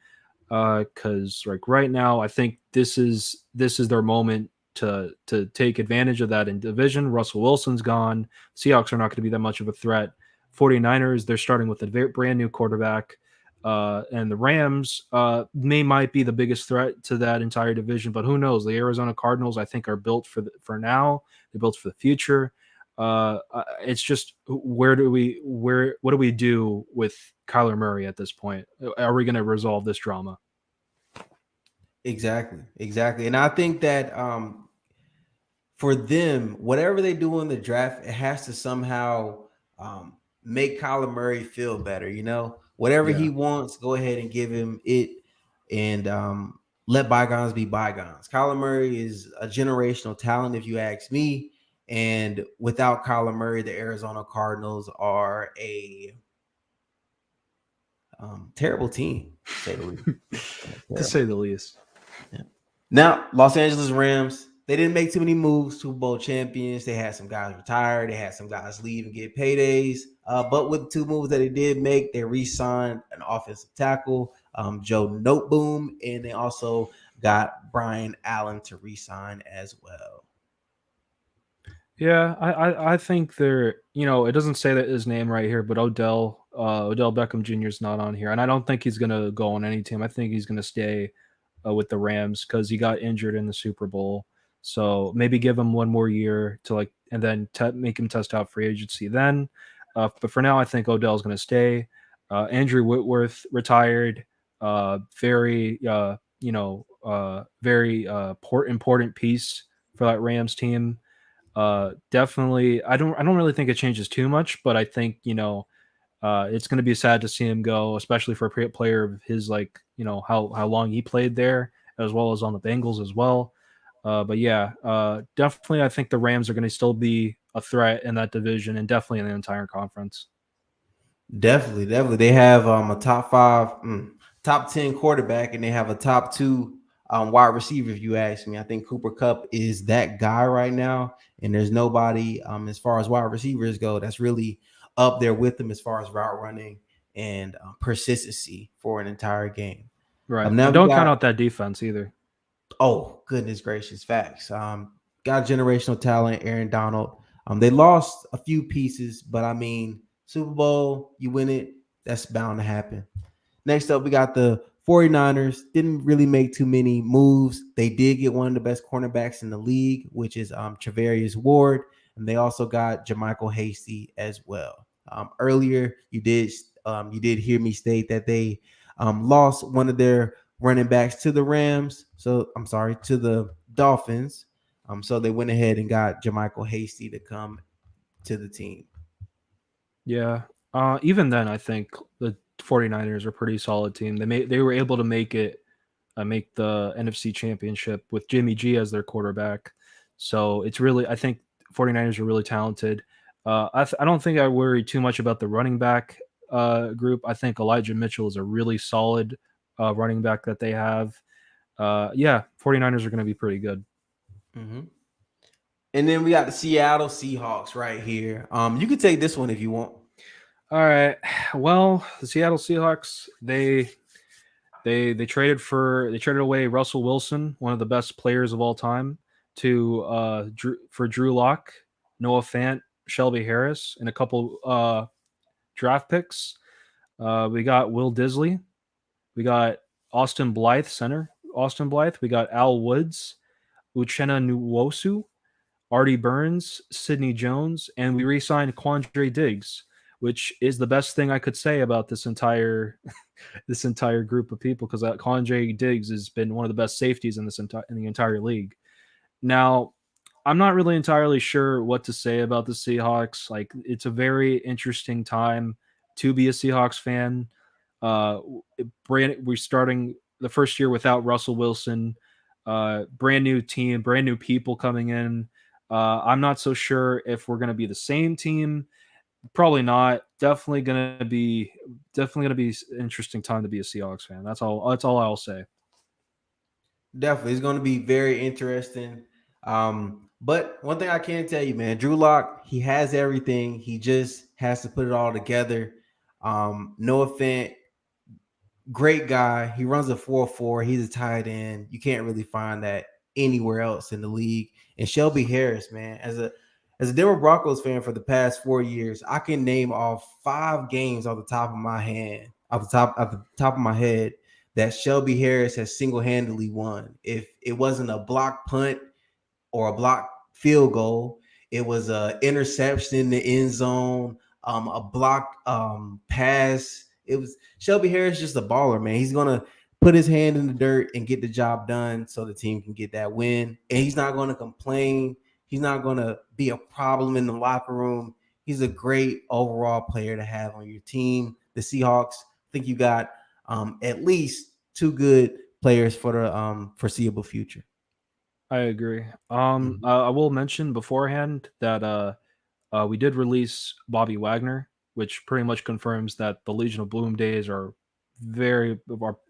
Because like right now, I think this is their moment to take advantage of that in division. Russell Wilson's gone. Seahawks are not going to be that much of a threat. 49ers, they're starting with a brand new quarterback. And the Rams might be the biggest threat to that entire division, but who knows? The Arizona Cardinals, I think, are built for now. They're built for the future. It's just what do we do with Kyler Murray at this point? Are we going to resolve this drama? Exactly. And I think that for them, whatever they do in the draft, it has to somehow make Kyler Murray feel better. Whatever he wants, go ahead and give him it, and let bygones be bygones. Kyler Murray is a generational talent, if you ask me. And without Kyler Murray, the Arizona Cardinals are a terrible team, to say the least. Yeah. Now, Los Angeles Rams, they didn't make too many moves. Super Bowl champions. They had some guys retire. They had some guys leave and get paydays. But with the two moves that they did make, they re-signed an offensive tackle, Joe Noteboom, and they also got Brian Allen to re-sign as well. Yeah, I think they're, it doesn't say that his name right here, but Odell Beckham Jr. is not on here, and I don't think he's gonna go on any team. I think he's gonna stay with the Rams because he got injured in the Super Bowl. So maybe give him one more year to and then make him test out free agency then. But for now, I think Odell's gonna stay. Andrew Whitworth retired. Very important piece for that Rams team. Definitely, I don't really think it changes too much, but I think it's going to be sad to see him go, especially for a player of his how long he played there, as well as on the Bengals as well. But yeah, definitely, I think the Rams are going to still be a threat in that division and definitely in the entire conference. Definitely, they have a top 10 quarterback, and they have a top 2 wide receiver. If you ask me, I think Cooper Kupp is that guy right now, and there's nobody as far as wide receivers go that's really up there with them as far as route running and persistency for an entire game. Right. Now don't count out that defense either. Oh, goodness gracious, facts. Got generational talent, Aaron Donald. They lost a few pieces, but I mean, Super Bowl, you win it, that's bound to happen. Next up, we got the 49ers. Didn't really make too many moves. They did get one of the best cornerbacks in the league, which is Charvarius Ward, and they also got JaMycal Hasty as well. Earlier, you did hear me state that they lost one of their running backs to the Rams. So I'm sorry, to the Dolphins. So they went ahead and got JaMycal Hasty to come to the team. Yeah. Even then, I think the 49ers are a pretty solid team. They were able to make the NFC Championship with Jimmy G as their quarterback. So it's really, I think 49ers are really talented. I don't think I worry too much about the running back group. I think Elijah Mitchell is a really solid running back that they have. 49ers are going to be pretty good. Mm-hmm. And then we got the Seattle Seahawks right here. You can take this one if you want. All right. Well, the Seattle Seahawks, they They traded away Russell Wilson, one of the best players of all time, to for Drew Lock, Noah Fant, Shelby Harris, and a couple draft picks. We got Will Disley. We got Austin Blythe, center. Austin Blythe. We got Al Woods, Uchenna Nwosu, Artie Burns, Sidney Jones, and we re-signed Quandre Diggs, which is the best thing I could say about this entire this entire group of people because Quandre Diggs has been one of the best safeties in in the entire league. Now, I'm not really entirely sure what to say about the Seahawks. Like, it's a very interesting time to be a Seahawks fan. Uh, we're starting the first year without Russell Wilson. Brand new team, brand new people coming in. I'm not so sure if we're going to be the same team. Probably not. Definitely gonna be an interesting time to be a Seahawks fan. That's all. That's all I'll say. Definitely, it's going to be very interesting. But one thing I can tell you, man, Drew Lock, he has everything. He just has to put it all together. Noah Fant, great guy. He runs a 4.4. He's a tight end. You can't really find that anywhere else in the league. And Shelby Harris, man, as a Denver Broncos fan for the past 4 years, I can name off 5 games off the top of my of my head that Shelby Harris has single-handedly won. If it wasn't a block punt or a block field goal, it was a interception in the end zone, a block pass. It was Shelby Harris, just a baller, man. He's gonna put his hand in the dirt and get the job done so the team can get that win. And he's not going to complain. He's not going to be a problem in the locker room. He's a great overall player to have on your team. The Seahawks, I think you got at least 2 good players for the foreseeable future. I agree. Mhm. I will mention beforehand that we did release Bobby Wagner, which pretty much confirms that the Legion of Bloom days are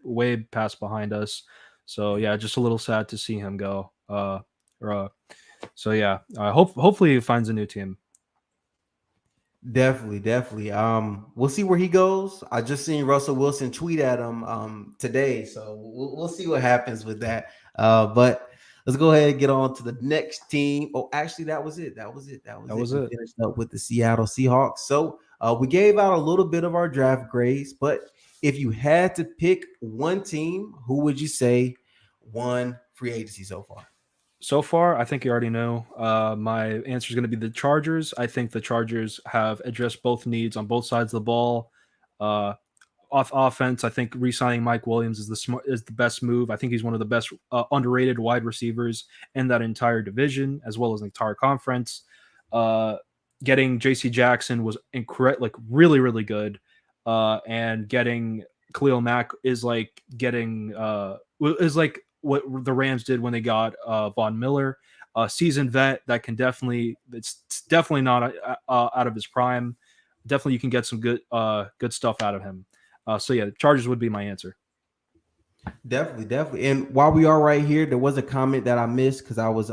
way past behind us. So yeah, just a little sad to see him go. Or, so yeah, hopefully he finds a new team. Definitely, definitely. We'll see where he goes. I just seen Russell Wilson tweet at him today, so we'll see what happens with that. But let's go ahead and get on to the next team. Oh, actually, that was it. That was it. That was That it. was We it. finished up with the Seattle Seahawks. So we gave out a little bit of our draft grades, but if you had to pick one team, who would you say won free agency so far? So far, I think you already know. My answer is going to be the Chargers. I think the Chargers have addressed both needs on both sides of the ball. Uh, Off offense, I think re-signing Mike Williams is the best move. I think he's one of the best underrated wide receivers in that entire division as well as the entire conference. Uh, Getting J.C. Jackson was like really good, and getting Khalil Mack is like getting is like what the Rams did when they got Von Miller, a seasoned vet that can it's definitely not out of his prime. Definitely, you can get some good stuff out of him. So yeah, the Chargers would be my answer. Definitely, definitely. And while we are right here, there was a comment that I missed because I was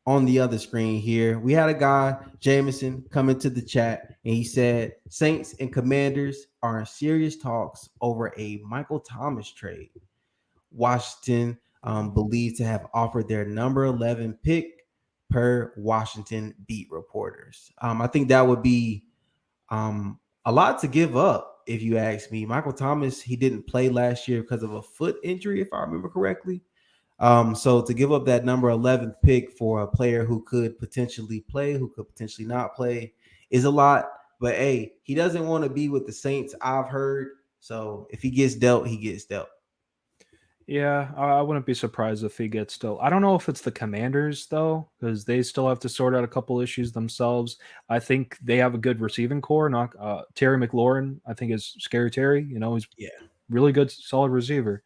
on the other screen here. We had a guy, Jameson, come into the chat and he said Saints and Commanders are in serious talks over a Michael Thomas trade. Washington believed to have offered their number 11 pick per Washington beat reporters. I think that would be a lot to give up, if you ask me. Michael Thomas, he didn't play last year because of a foot injury, if I remember correctly. So to give up that number 11 pick for a player who could potentially play, who could potentially not play, is a lot. But hey, he doesn't want to be with the Saints, I've heard. So if he gets dealt, he gets dealt. Yeah, I wouldn't be surprised if he gets still. I don't know if it's the Commanders though, because they still have to sort out a couple issues themselves. I think they have a good receiving core. Not Terry McLaurin, I think is Scary Terry. You know, he's Yeah, really good, solid receiver.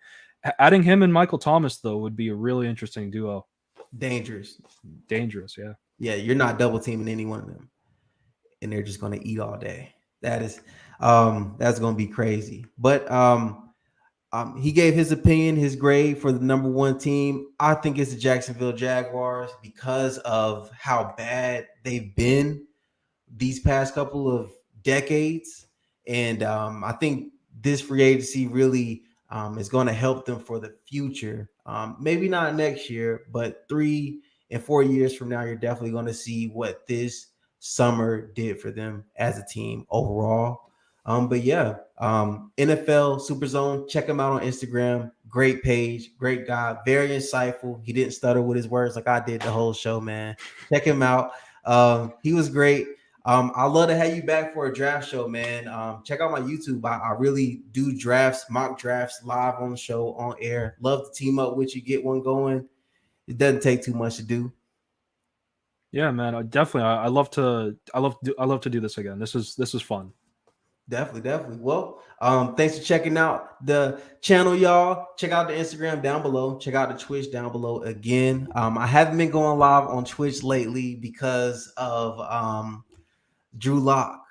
Adding him and Michael Thomas though would be a really interesting duo. dangerous. Dangerous, yeah. Yeah, you're not double teaming any one of them, and they're just going to eat all day. That's going to be crazy. But he gave his opinion, his grade for the number 1 team. I think it's the Jacksonville Jaguars because of how bad they've been these past couple of decades. And I think this free agency really It's going to help them for the future. Maybe not next year, but 3 and 4 years from now, you're definitely going to see what this summer did for them as a team overall. But yeah, NFL Super Zone, check him out on Instagram. Great page, great guy, very insightful. He didn't stutter with his words like I did the whole show, man. Check him out. He was great. I'd love to have you back for a draft show, man. Check out my YouTube. I really do drafts, mock drafts live on the show, on air. Love to team up with you, get one going. It doesn't take too much to do. Yeah, man. I love to do this again. This is fun. Definitely. Well, thanks for checking out the channel, y'all. Check out the Instagram down below. Check out the Twitch down below again. I haven't been going live on Twitch lately because of Drew Lock.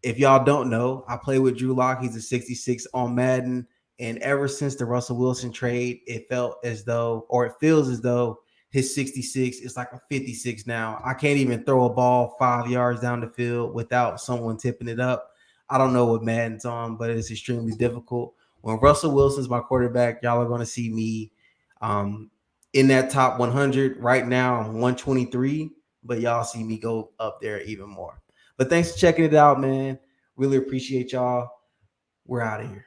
If y'all don't know, I play with Drew Lock. He's a 66 on Madden. And ever since the Russell Wilson trade, it feels as though his 66 is like a 56 now. I can't even throw a ball 5 yards down the field without someone tipping it up. I don't know what Madden's on, but it's extremely difficult. When Russell Wilson's my quarterback, y'all are going to see me in that top 100. Right now, I'm 123, but y'all see me go up there even more. But thanks for checking it out, man. Really appreciate y'all. We're out of here.